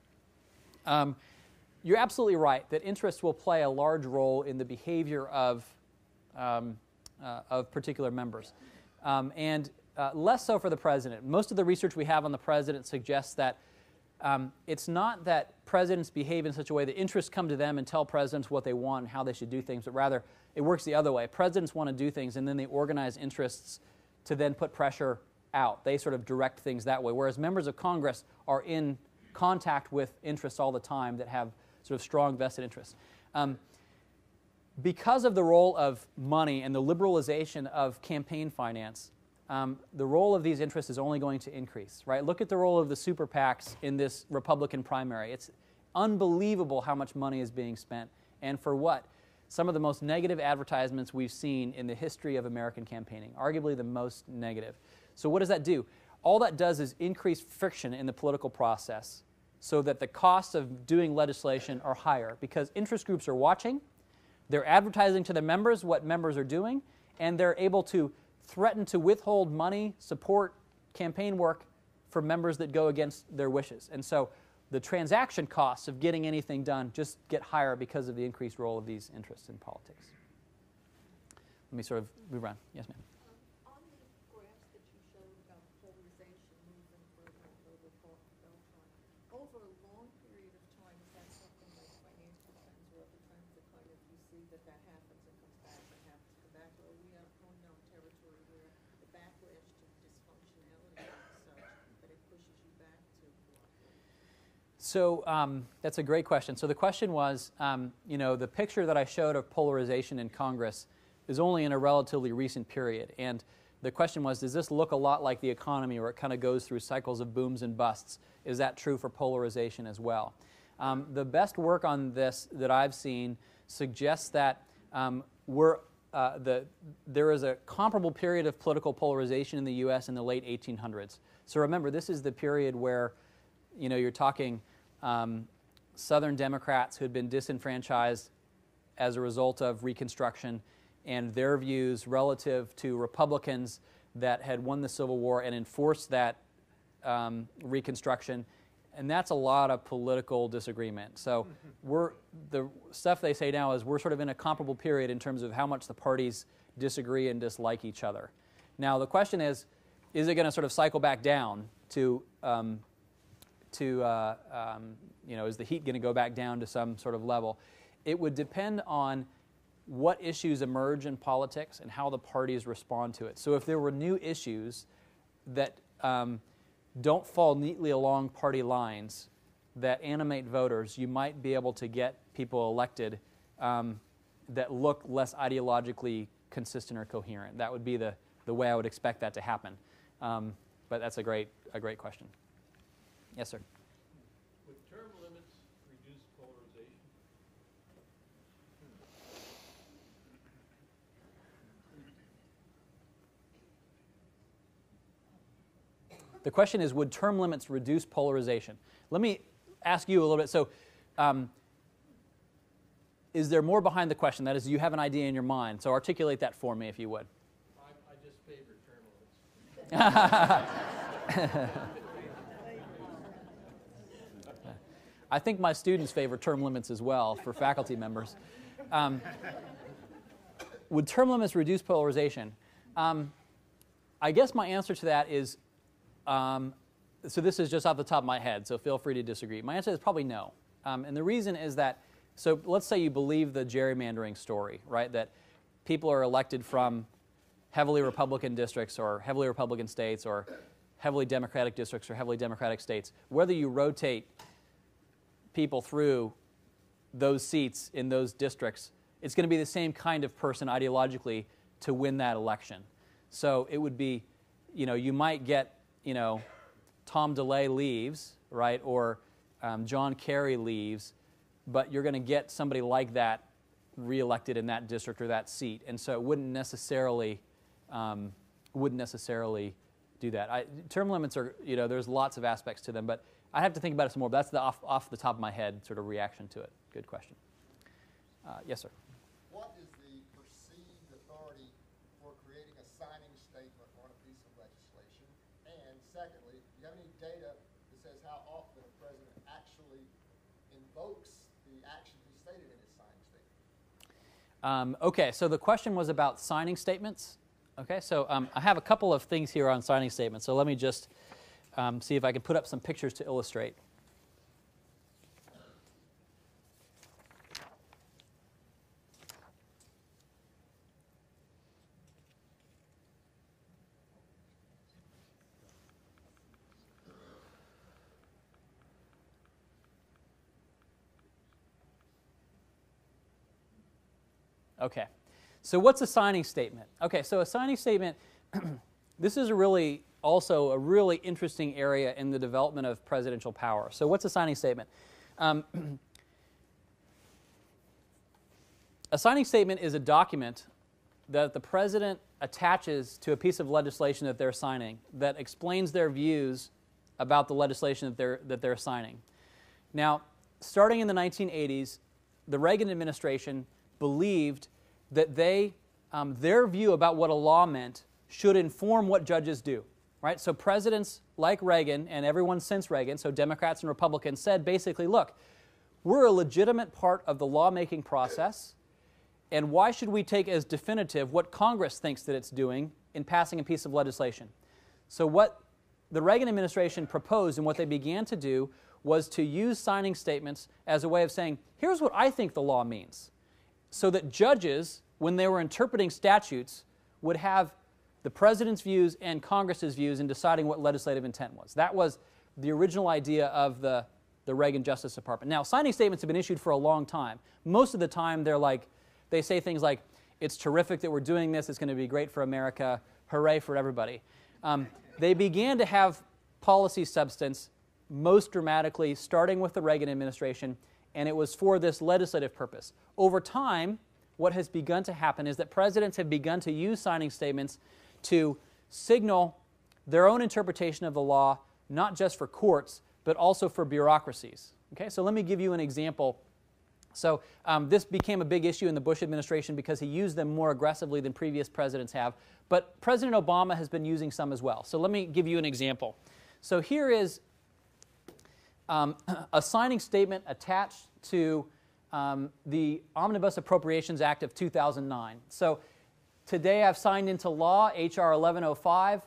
S1: you're absolutely right that interests will play a large role in the behavior of particular members. And less so for the president. Most of the research we have on the president suggests that it's not that presidents behave in such a way that interests come to them and tell presidents what they want and how they should do things, but rather it works the other way. Presidents want to do things and then they organize interests to then put pressure out. They sort of direct things that way, whereas members of Congress are in contact with interests all the time that have sort of strong vested interests. Because of the role of money and the liberalization of campaign finance, the role of these interests is only going to increase, right? Look at the role of the super PACs in this Republican primary. It's unbelievable how much money is being spent, and for what? Some of the most negative advertisements we've seen in the history of American campaigning, arguably the most negative. So what does that do? All that does is increase friction in the political process so that the costs of doing legislation are higher because interest groups are watching, they're advertising to the members what members are doing, and they're able to threaten to withhold money, support, campaign work for members that go against their wishes. And so the transaction costs of getting anything done just get higher because of the increased role of these interests in politics. Let me sort of move around. Yes, ma'am.
S3: On the graphs that you showed about polarization moving further and further over a long period of time, is that something like financial trends or other trends that kind of you see that happens and comes back and happens and comes back, or are we on unknown territory where the backlash to dysfunctionality is such that it pushes you back to cooperate?
S1: So that's a great question. So the question was, you know, the picture that I showed of polarization in Congress is only in a relatively recent period. And the question was, does this look a lot like the economy where it kind of goes through cycles of booms and busts? Is that true for polarization as well? The best work on this that I've seen suggests that there is a comparable period of political polarization in the U.S. in the late 1800s. So remember, this is the period where, you know, you're talking Southern Democrats who had been disenfranchised as a result of Reconstruction and their views relative to Republicans that had won the Civil War and enforced that Reconstruction. And that's a lot of political disagreement. So the stuff they say now is we're sort of in a comparable period in terms of how much the parties disagree and dislike each other. Now the question is it going to sort of cycle back down to you know, is the heat going to go back down to some sort of level? It would depend on what issues emerge in politics and how the parties respond to it. So if there were new issues that don't fall neatly along party lines that animate voters, you might be able to get people elected that look less ideologically consistent or coherent. That would be the way I would expect that to happen. But that's a great question. Yes, sir.
S4: Would term limits reduce polarization?
S1: The question is, would term limits reduce polarization? Let me ask you a little bit. So, is there more behind the question? That is, you have an idea in your mind. So articulate that for me, if you would.
S4: I just favor term limits.
S1: I think my students favor term limits as well for faculty members. Would term limits reduce polarization? I guess my answer to that is, so this is just off the top of my head, so feel free to disagree. My answer is probably no. And the reason is that, so let's say you believe the gerrymandering story, right? That people are elected from heavily Republican districts or heavily Republican states or heavily Democratic districts or heavily Democratic states. Whether you rotate people through those seats in those districts, it's going to be the same kind of person ideologically to win that election. So it would be, you know, you might get, you know, Tom DeLay leaves, right, or John Kerry leaves, but you're going to get somebody like that reelected in that district or that seat, and so it wouldn't necessarily do that. Term limits are, you know, there's lots of aspects to them, but I'd have to think about it some more, but that's the off the top of my head sort of reaction to it. Good question. Yes, sir.
S5: What is the perceived authority for creating a signing statement on a piece of legislation? And secondly, do you have any data that says how often a president actually invokes the action he stated in his signing statement?
S1: Okay, so the question was about signing statements. Okay, so I have a couple of things here on signing statements, so let me just see if I can put up some pictures to illustrate. Okay, so what's a signing statement? Okay, so a signing statement, this is also a really interesting area in the development of presidential power. So what's a signing statement? A signing statement is a document that the president attaches to a piece of legislation that they're signing that explains their views about the legislation that they're signing. Now, starting in the 1980s, the Reagan administration believed that their view about what a law meant should inform what judges do, right? So presidents like Reagan and everyone since Reagan, so Democrats and Republicans, said basically, look, we're a legitimate part of the lawmaking process, and why should we take as definitive what Congress thinks that it's doing in passing a piece of legislation? So what the Reagan administration proposed and what they began to do was to use signing statements as a way of saying, here's what I think the law means, so that judges, when they were interpreting statutes, would have the president's views and Congress's views in deciding what legislative intent was. That was the original idea of the Reagan Justice Department. Now, signing statements have been issued for a long time. Most of the time, they say things like, it's terrific that we're doing this, it's going to be great for America, hooray for everybody. They began to have policy substance most dramatically starting with the Reagan administration, and it was for this legislative purpose. Over time, what has begun to happen is that presidents have begun to use signing statements to signal their own interpretation of the law, not just for courts, but also for bureaucracies. Okay, so let me give you an example. So this became a big issue in the Bush administration because he used them more aggressively than previous presidents have, but President Obama has been using some as well. So let me give you an example. So here is a signing statement attached to the Omnibus Appropriations Act of 2009. So today I've signed into law H.R. 1105.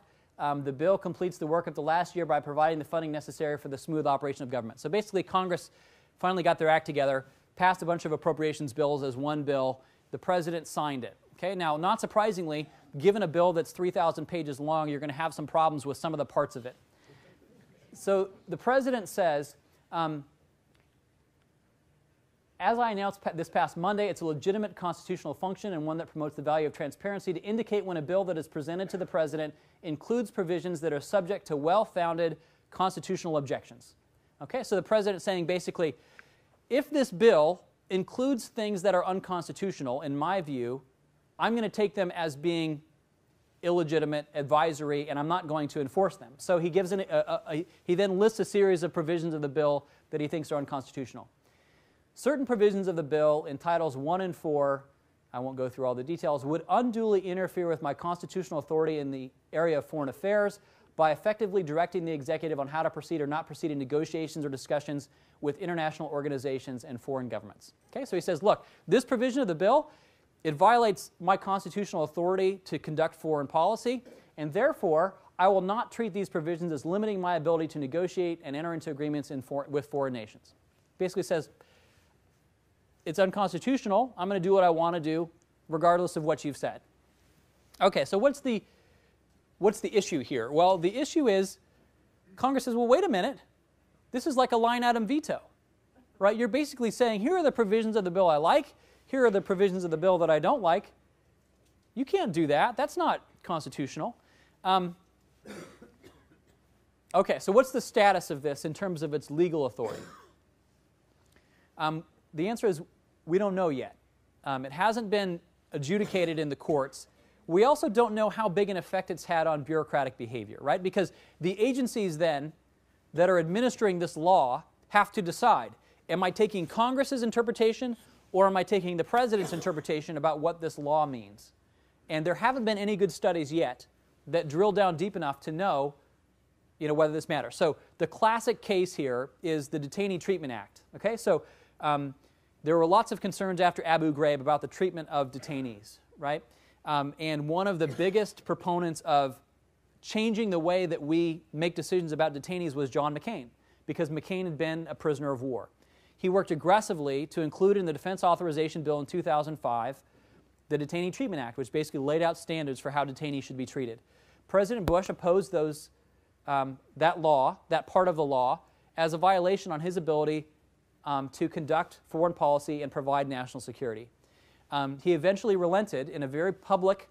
S1: The bill completes the work of the last year by providing the funding necessary for the smooth operation of government. So basically Congress finally got their act together, passed a bunch of appropriations bills as one bill. The president signed it. Okay? Now, not surprisingly, given a bill that's 3,000 pages long, you're going to have some problems with some of the parts of it. So the president says, as I announced this past Monday, it's a legitimate constitutional function and one that promotes the value of transparency to indicate when a bill that is presented to the president includes provisions that are subject to well-founded constitutional objections. Okay, so the president is saying basically, if this bill includes things that are unconstitutional, in my view, I'm going to take them as being illegitimate, advisory, and I'm not going to enforce them. So he gives he then lists a series of provisions of the bill that he thinks are unconstitutional. Certain provisions of the bill in Titles 1 and 4, I won't go through all the details, would unduly interfere with my constitutional authority in the area of foreign affairs by effectively directing the executive on how to proceed or not proceed in negotiations or discussions with international organizations and foreign governments. Okay, so he says, look, this provision of the bill, it violates my constitutional authority to conduct foreign policy, and therefore, I will not treat these provisions as limiting my ability to negotiate and enter into agreements with foreign nations. Basically says, it's unconstitutional, I'm going to do what I want to do, regardless of what you've said. Okay, so what's the issue here? Well, the issue is, Congress says, well, wait a minute, this is like a line item veto, right? You're basically saying, here are the provisions of the bill I like, here are the provisions of the bill that I don't like. You can't do that, that's not constitutional. Okay, so what's the status of this in terms of its legal authority? The answer is, we don't know yet. It hasn't been adjudicated in the courts. We also don't know how big an effect it's had on bureaucratic behavior, right? Because the agencies then that are administering this law have to decide, am I taking Congress's interpretation or am I taking the President's interpretation about what this law means? And there haven't been any good studies yet that drill down deep enough to know, whether this matters. So the classic case here is the Detainee Treatment Act. Okay, so there were lots of concerns after Abu Ghraib about the treatment of detainees, right? And one of the biggest proponents of changing the way that we make decisions about detainees was John McCain, because McCain had been a prisoner of war. He worked aggressively to include in the Defense Authorization Bill in 2005 the Detainee Treatment Act, which basically laid out standards for how detainees should be treated. President Bush opposed that law, that part of the law, as a violation on his ability to conduct foreign policy and provide national security. He eventually relented in a very public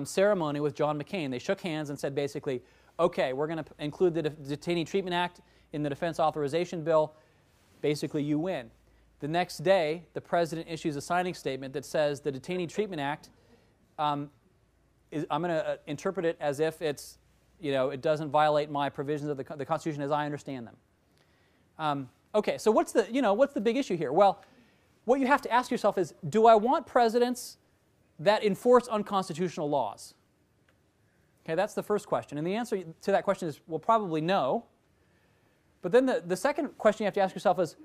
S1: ceremony with John McCain. They shook hands and said basically, okay, we're going to include the Detainee Treatment Act in the Defense Authorization Bill. Basically, you win. The next day, the President issues a signing statement that says the Detainee Treatment Act, I'm going to interpret it as if it's, it doesn't violate my provisions of the Constitution as I understand them. Okay, so what's the big issue here? Well, what you have to ask yourself is, do I want presidents that enforce unconstitutional laws? Okay, that's the first question. And the answer to that question is, well, probably no. But then the second question you have to ask yourself is,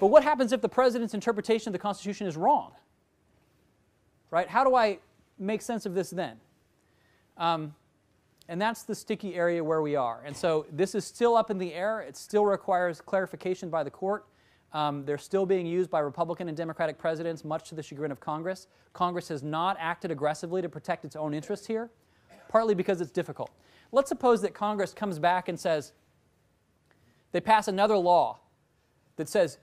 S1: but what happens if the president's interpretation of the Constitution is wrong? Right? How do I make sense of this then? And that's the sticky area where we are. And so this is still up in the air. It still requires clarification by the court. They're still being used by Republican and Democratic presidents, much to the chagrin of Congress. Congress has not acted aggressively to protect its own interests here, partly because it's difficult. Let's suppose that Congress comes back and says, they pass another law that says,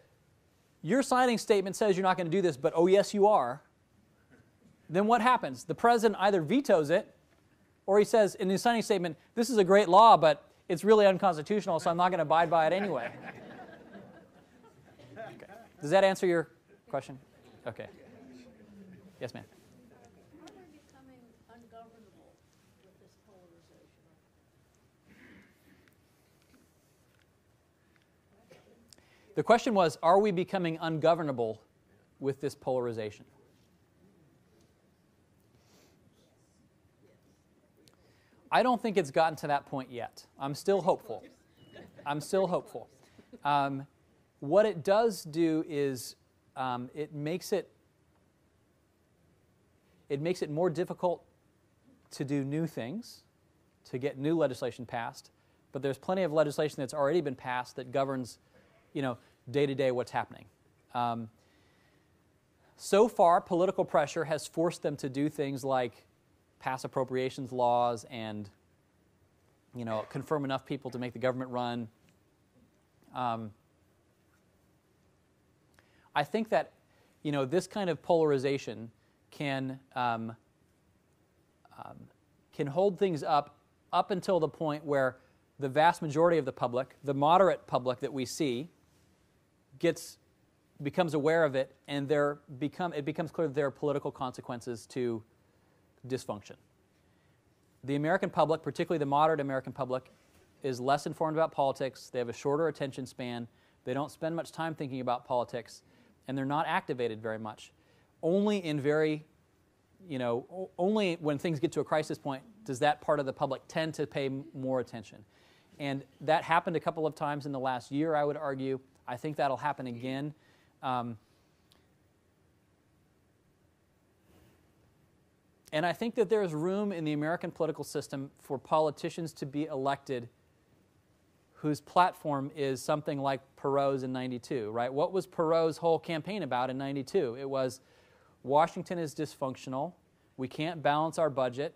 S1: your signing statement says you're not going to do this, but oh yes you are. Then what happens? The president either vetoes it, or he says in his signing statement, this is a great law, but it's really unconstitutional, so I'm not going to abide by it anyway. Okay. Does that answer your question? Okay. Yes, ma'am.
S3: How are we becoming ungovernable with this polarization?
S1: The question was, are we becoming ungovernable with this polarization? I don't think it's gotten to that point yet. I'm still hopeful. I'm still hopeful. What it does do is it makes it more difficult to do new things, to get new legislation passed. But there's plenty of legislation that's already been passed that governs, day-to-day what's happening. So far, political pressure has forced them to do things like pass appropriations laws and, confirm enough people to make the government run. I think that, this kind of polarization can hold things up until the point where the vast majority of the public, the moderate public that we see, becomes aware of it, and it becomes clear that there are political consequences to dysfunction. The American public, particularly the moderate American public, is less informed about politics. They have a shorter attention span. They don't spend much time thinking about politics, and they're not activated very much. Only only when things get to a crisis point does that part of the public tend to pay more attention. And that happened a couple of times in the last year, I would argue. I think that'll happen again. And I think that there's room in the American political system for politicians to be elected whose platform is something like Perot's in '92, right? What was Perot's whole campaign about in '92? It was, Washington is dysfunctional, we can't balance our budget,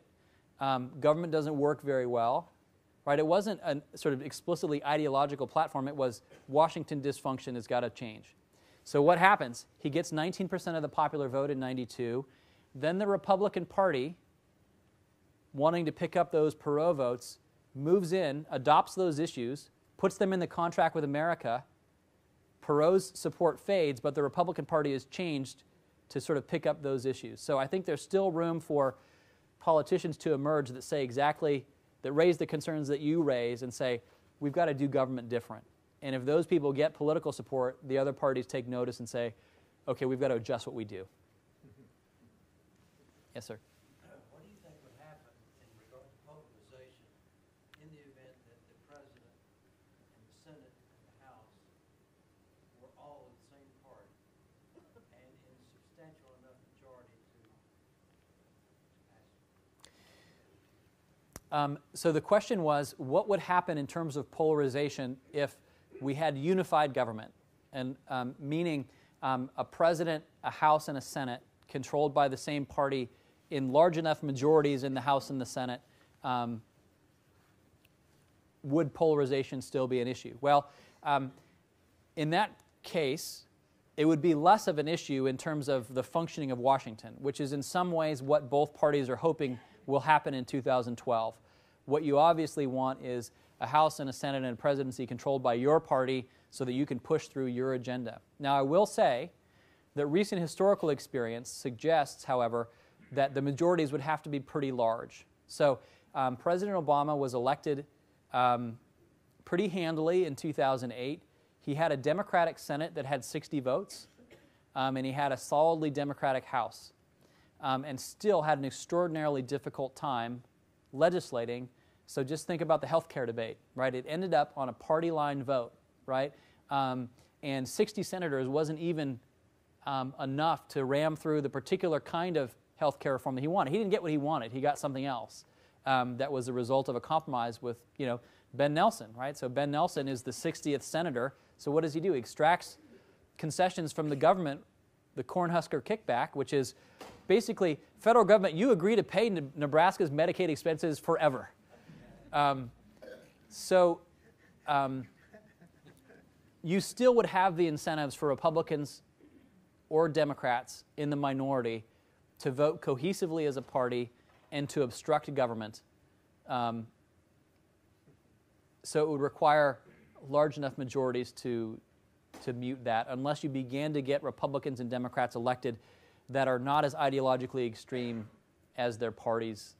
S1: government doesn't work very well, right? It wasn't a sort of explicitly ideological platform. It was, Washington dysfunction has got to change. So what happens? He gets 19% of the popular vote in '92. Then the Republican Party, wanting to pick up those Perot votes, moves in, adopts those issues, puts them in the contract with America. Perot's support fades, but the Republican Party is changed to sort of pick up those issues. So I think there's still room for politicians to emerge that say that raise the concerns that you raise and say, we've got to do government different. And if those people get political support, the other parties take notice and say, okay, we've got to adjust what we do. Yes, sir.
S6: What do you think would happen in regard to polarization in the event that the President and the Senate and the House were all in the same party and in substantial enough majority to pass?
S1: So the question was, what would happen in terms of polarization if we had unified government, and meaning a president, a House, and a Senate controlled by the same party in large enough majorities in the House and the Senate? Would polarization still be an issue? Well, in that case, it would be less of an issue in terms of the functioning of Washington, which is in some ways what both parties are hoping will happen in 2012. What you obviously want is a House and a Senate and a presidency controlled by your party so that you can push through your agenda. Now, I will say that recent historical experience suggests, however, that the majorities would have to be pretty large. So President Obama was elected pretty handily in 2008. He had a Democratic Senate that had 60 votes, and he had a solidly Democratic House, and still had an extraordinarily difficult time legislating. So just think about the health care debate, right? It ended up on a party line vote, right? And 60 senators wasn't even enough to ram through the particular kind of health care reform that he wanted. He didn't get what he wanted. He got something else that was the result of a compromise with, Ben Nelson, right? So Ben Nelson is the 60th senator. So what does he do? He extracts concessions from the government, the Cornhusker kickback, which is basically, federal government, you agree to pay Nebraska's Medicaid expenses forever. You still would have the incentives for Republicans or Democrats in the minority to vote cohesively as a party and to obstruct government. So it would require large enough majorities to mute that, unless you began to get Republicans and Democrats elected that are not as ideologically extreme as their parties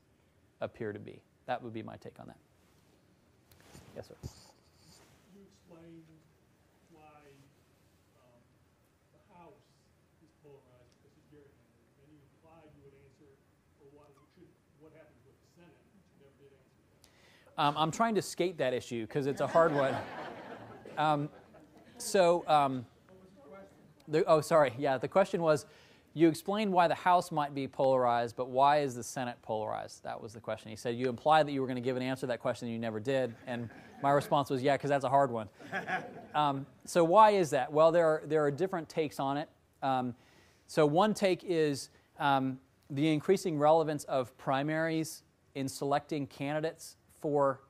S1: appear to be. That would be my take on that. Yes, sir.
S7: Could you explain why the House is polarized because of gerrymandering? And you implied you would answer for what happens with the Senate, but you never did answer that.
S1: I'm trying to skate that issue because it's a hard one. The question was, you explained why the House might be polarized, but why is the Senate polarized? That was the question. He said, you implied that you were going to give an answer to that question and you never did. And my response was, yeah, because that's a hard one. So why is that? Well, there are different takes on it. So one take is the increasing relevance of primaries in selecting candidates for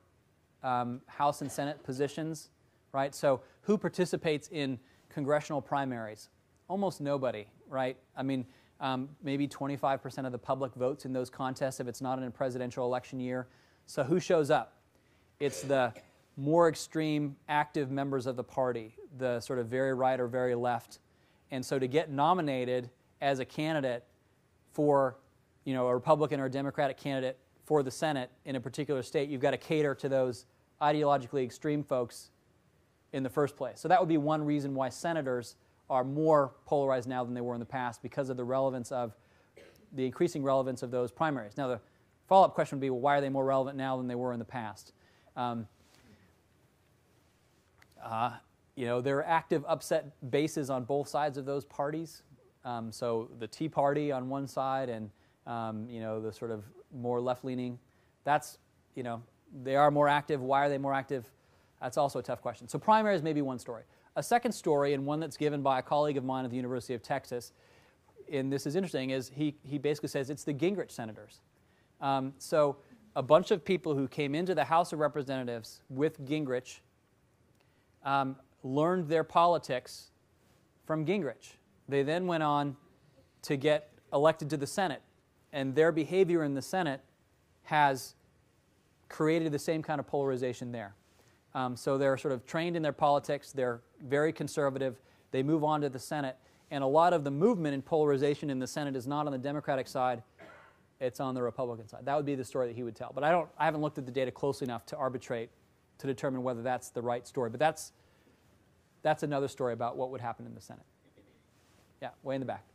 S1: House and Senate positions, right? So who participates in congressional primaries? Almost nobody, right? I mean, maybe 25% of the public votes in those contests if it's not in a presidential election year. So who shows up? It's the more extreme, active members of the party, the sort of very right or very left. And so to get nominated as a candidate for, a Republican or a Democratic candidate for the Senate in a particular state, you've got to cater to those ideologically extreme folks in the first place. So that would be one reason why senators are more polarized now than they were in the past, because of the increasing relevance of those primaries. Now, the follow-up question would be, well, why are they more relevant now than they were in the past? There are active upset bases on both sides of those parties. So the Tea Party on one side and, the sort of more left-leaning, they are more active. Why are they more active? That's also a tough question. So primaries may be one story. A second story, and one that's given by a colleague of mine at the University of Texas, and this is interesting, is he basically says it's the Gingrich senators. So a bunch of people who came into the House of Representatives with Gingrich learned their politics from Gingrich. They then went on to get elected to the Senate, and their behavior in the Senate has created the same kind of polarization there. So they're sort of trained in their politics, they're very conservative, they move on to the Senate, and a lot of the movement in polarization in the Senate is not on the Democratic side, it's on the Republican side. That would be the story that he would tell. But I haven't looked at the data closely enough to arbitrate to determine whether that's the right story. But that's another story about what would happen in the Senate. Yeah, way in the back.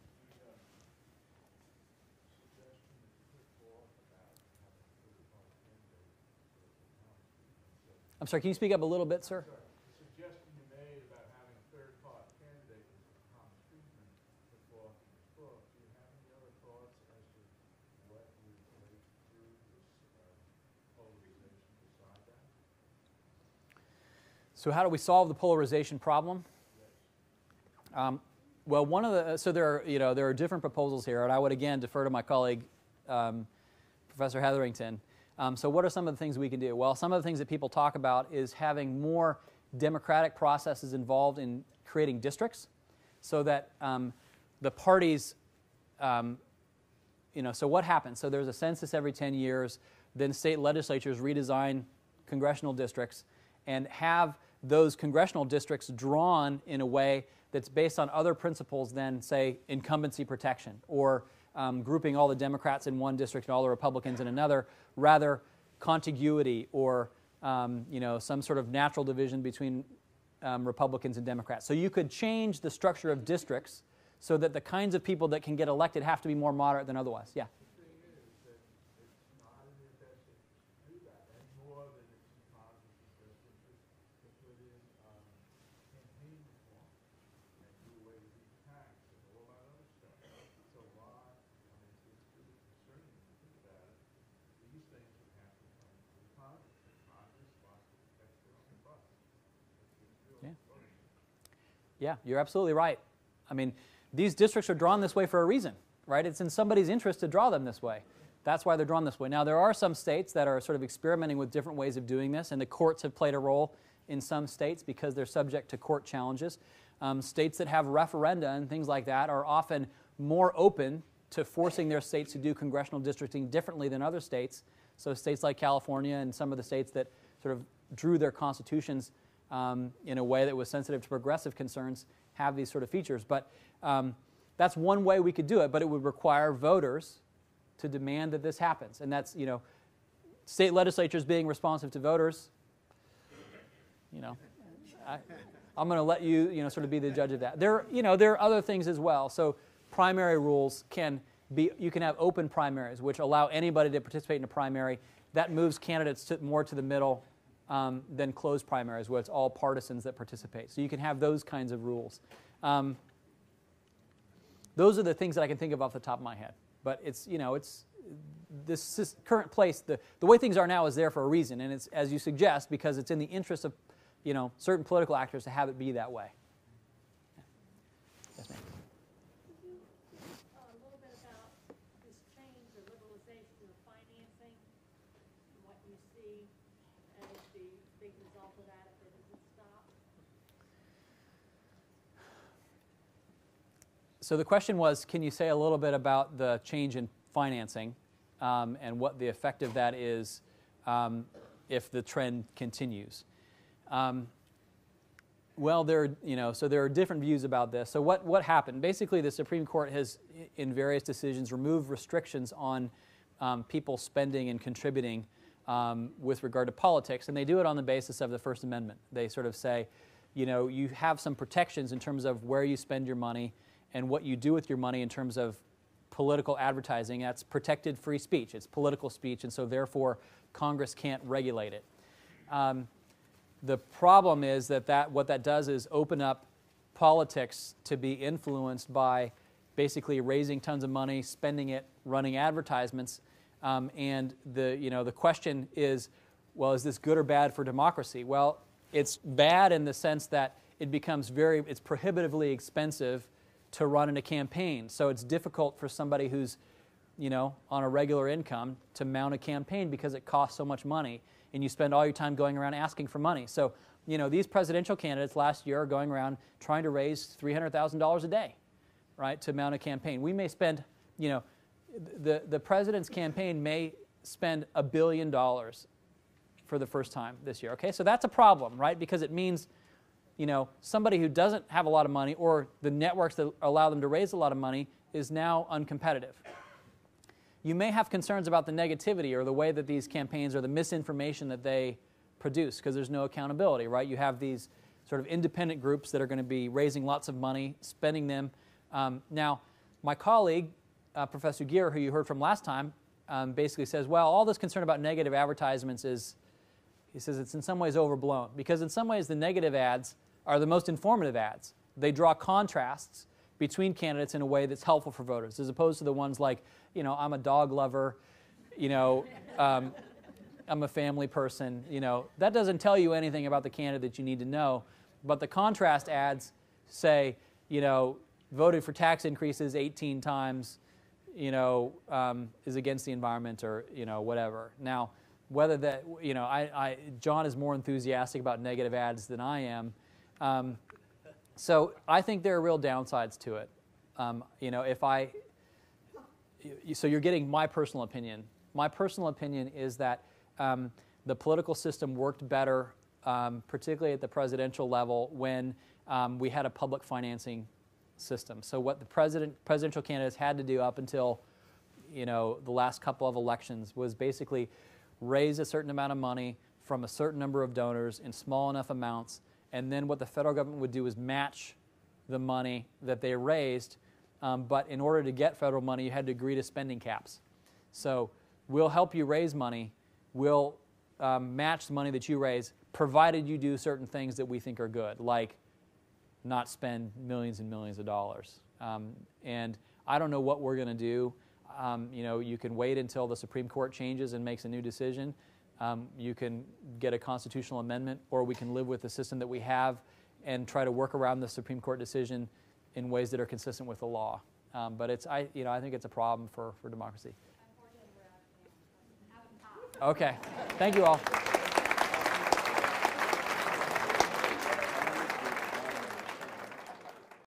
S1: I'm sorry, can you speak up a little bit, sir?
S8: The suggestion you made about having a third-party candidate as a common treatment before this book, do you have any other thoughts as to what would break through this polarization beside that?
S1: So how do we solve the polarization problem? Well, one of the so there are different proposals here, and I would again defer to my colleague, Professor Hetherington. So what are some of the things we can do? Well, some of the things that people talk about is having more democratic processes involved in creating districts, so that the parties, so what happens? So there's a census every 10 years, then state legislatures redesign congressional districts and have those congressional districts drawn in a way that's based on other principles than, say, incumbency protection, or grouping all the Democrats in one district and all the Republicans in another, rather contiguity or some sort of natural division between Republicans and Democrats. So you could change the structure of districts so that the kinds of people that can get elected have to be more moderate than otherwise. Yeah.
S8: The thing is that it's not in their best interest to do that, any more than it's in Congress's best interest to put in campaign reform and do away with these tax and all that other stuff. So why, it's really concerning when you think about it. These things would have to come through Congress, and Congress wants to protect their own butts. It's really
S1: Yeah, you're absolutely right. I mean, these districts are drawn this way for a reason, right? It's in somebody's interest to draw them this way. That's why they're drawn this way. Now, there are some states that are sort of experimenting with different ways of doing this, and the courts have played a role in some states because they're subject to court challenges. States that have referenda and things like that are often more open to forcing their states to do congressional districting differently than other states. So states like California and some of the states that sort of drew their constitutions in a way that was sensitive to progressive concerns have these sort of features. But that's one way we could do it, but it would require voters to demand that this happens. And that's, state legislatures being responsive to voters, I'm going to let you, sort of be the judge of that. There are other things as well. So primary rules can be, you can have open primaries, which allow anybody to participate in a primary. That moves candidates more to the middle than closed primaries, where it's all partisans that participate. So you can have those kinds of rules. Those are the things that I can think of off the top of my head. But it's this current place, the way things are now is there for a reason, and it's, as you suggest, because it's in the interest of certain political actors to have it be that way. Yes, ma'am.
S3: Could you a little bit about this change or liberalization of financing, and what you see as the big result of that if it isn't stopped?
S1: So the question was, can you say a little bit about the change in financing and what the effect of that is if the trend continues? Well, there are different views about this. So what happened? Basically, the Supreme Court has, in various decisions, removed restrictions on people spending and contributing with regard to politics, and they do it on the basis of the First Amendment. They sort of say, you have some protections in terms of where you spend your money and what you do with your money in terms of political advertising. That's protected free speech. It's political speech, and so therefore Congress can't regulate it. The problem is that what that does is open up politics to be influenced by basically raising tons of money, spending it, running advertisements, and the question is, well, is this good or bad for democracy? Well, it's bad in the sense that it becomes it's prohibitively expensive to run in a campaign. So it's difficult for somebody who's, on a regular income to mount a campaign because it costs so much money, and you spend all your time going around asking for money. So, these presidential candidates last year are going around trying to raise $300,000 a day, right, to mount a campaign. We may spend, the president's campaign may spend $1 billion for the first time this year. Okay, so that's a problem, right, because it means somebody who doesn't have a lot of money, or the networks that allow them to raise a lot of money, is now uncompetitive. You may have concerns about the negativity or the way that these campaigns or the misinformation that they produce because there's no accountability, right? You have these sort of independent groups that are going to be raising lots of money, spending them. Now, my colleague, Professor Gear, who you heard from last time, basically says, well, all this concern about negative advertisements is, he says it's in some ways overblown because in some ways the negative ads are the most informative ads. They draw contrasts between candidates in a way that's helpful for voters as opposed to the ones like, you know, I'm a dog lover, you know, I'm a family person, you know. That doesn't tell you anything about the candidate that you need to know. But the contrast ads say, you know, voted for tax increases 18 times, you know, is against the environment or, you know, whatever. Now, whether that, you know, John is more enthusiastic about negative ads than I am. So I think there are real downsides to it. You know, so you're getting my personal opinion. My personal opinion is that the political system worked better, particularly at the presidential level, when we had a public financing system. So what the presidential candidates had to do up until, you know, the last couple of elections was basically raise a certain amount of money from a certain number of donors in small enough amounts, and then what the federal government would do is match the money that they raised, but in order to get federal money, you had to agree to spending caps. So we'll help you raise money, we'll match the money that you raise, provided you do certain things that we think are good, like not spend millions and millions of dollars. And I don't know what we're going to do. You know, you can wait until the Supreme Court changes and makes a new decision. You can get a constitutional amendment, or we can live with the system that we have and try to work around the Supreme Court decision in ways that are consistent with the law. But I think it's a problem for democracy. Okay, thank you all.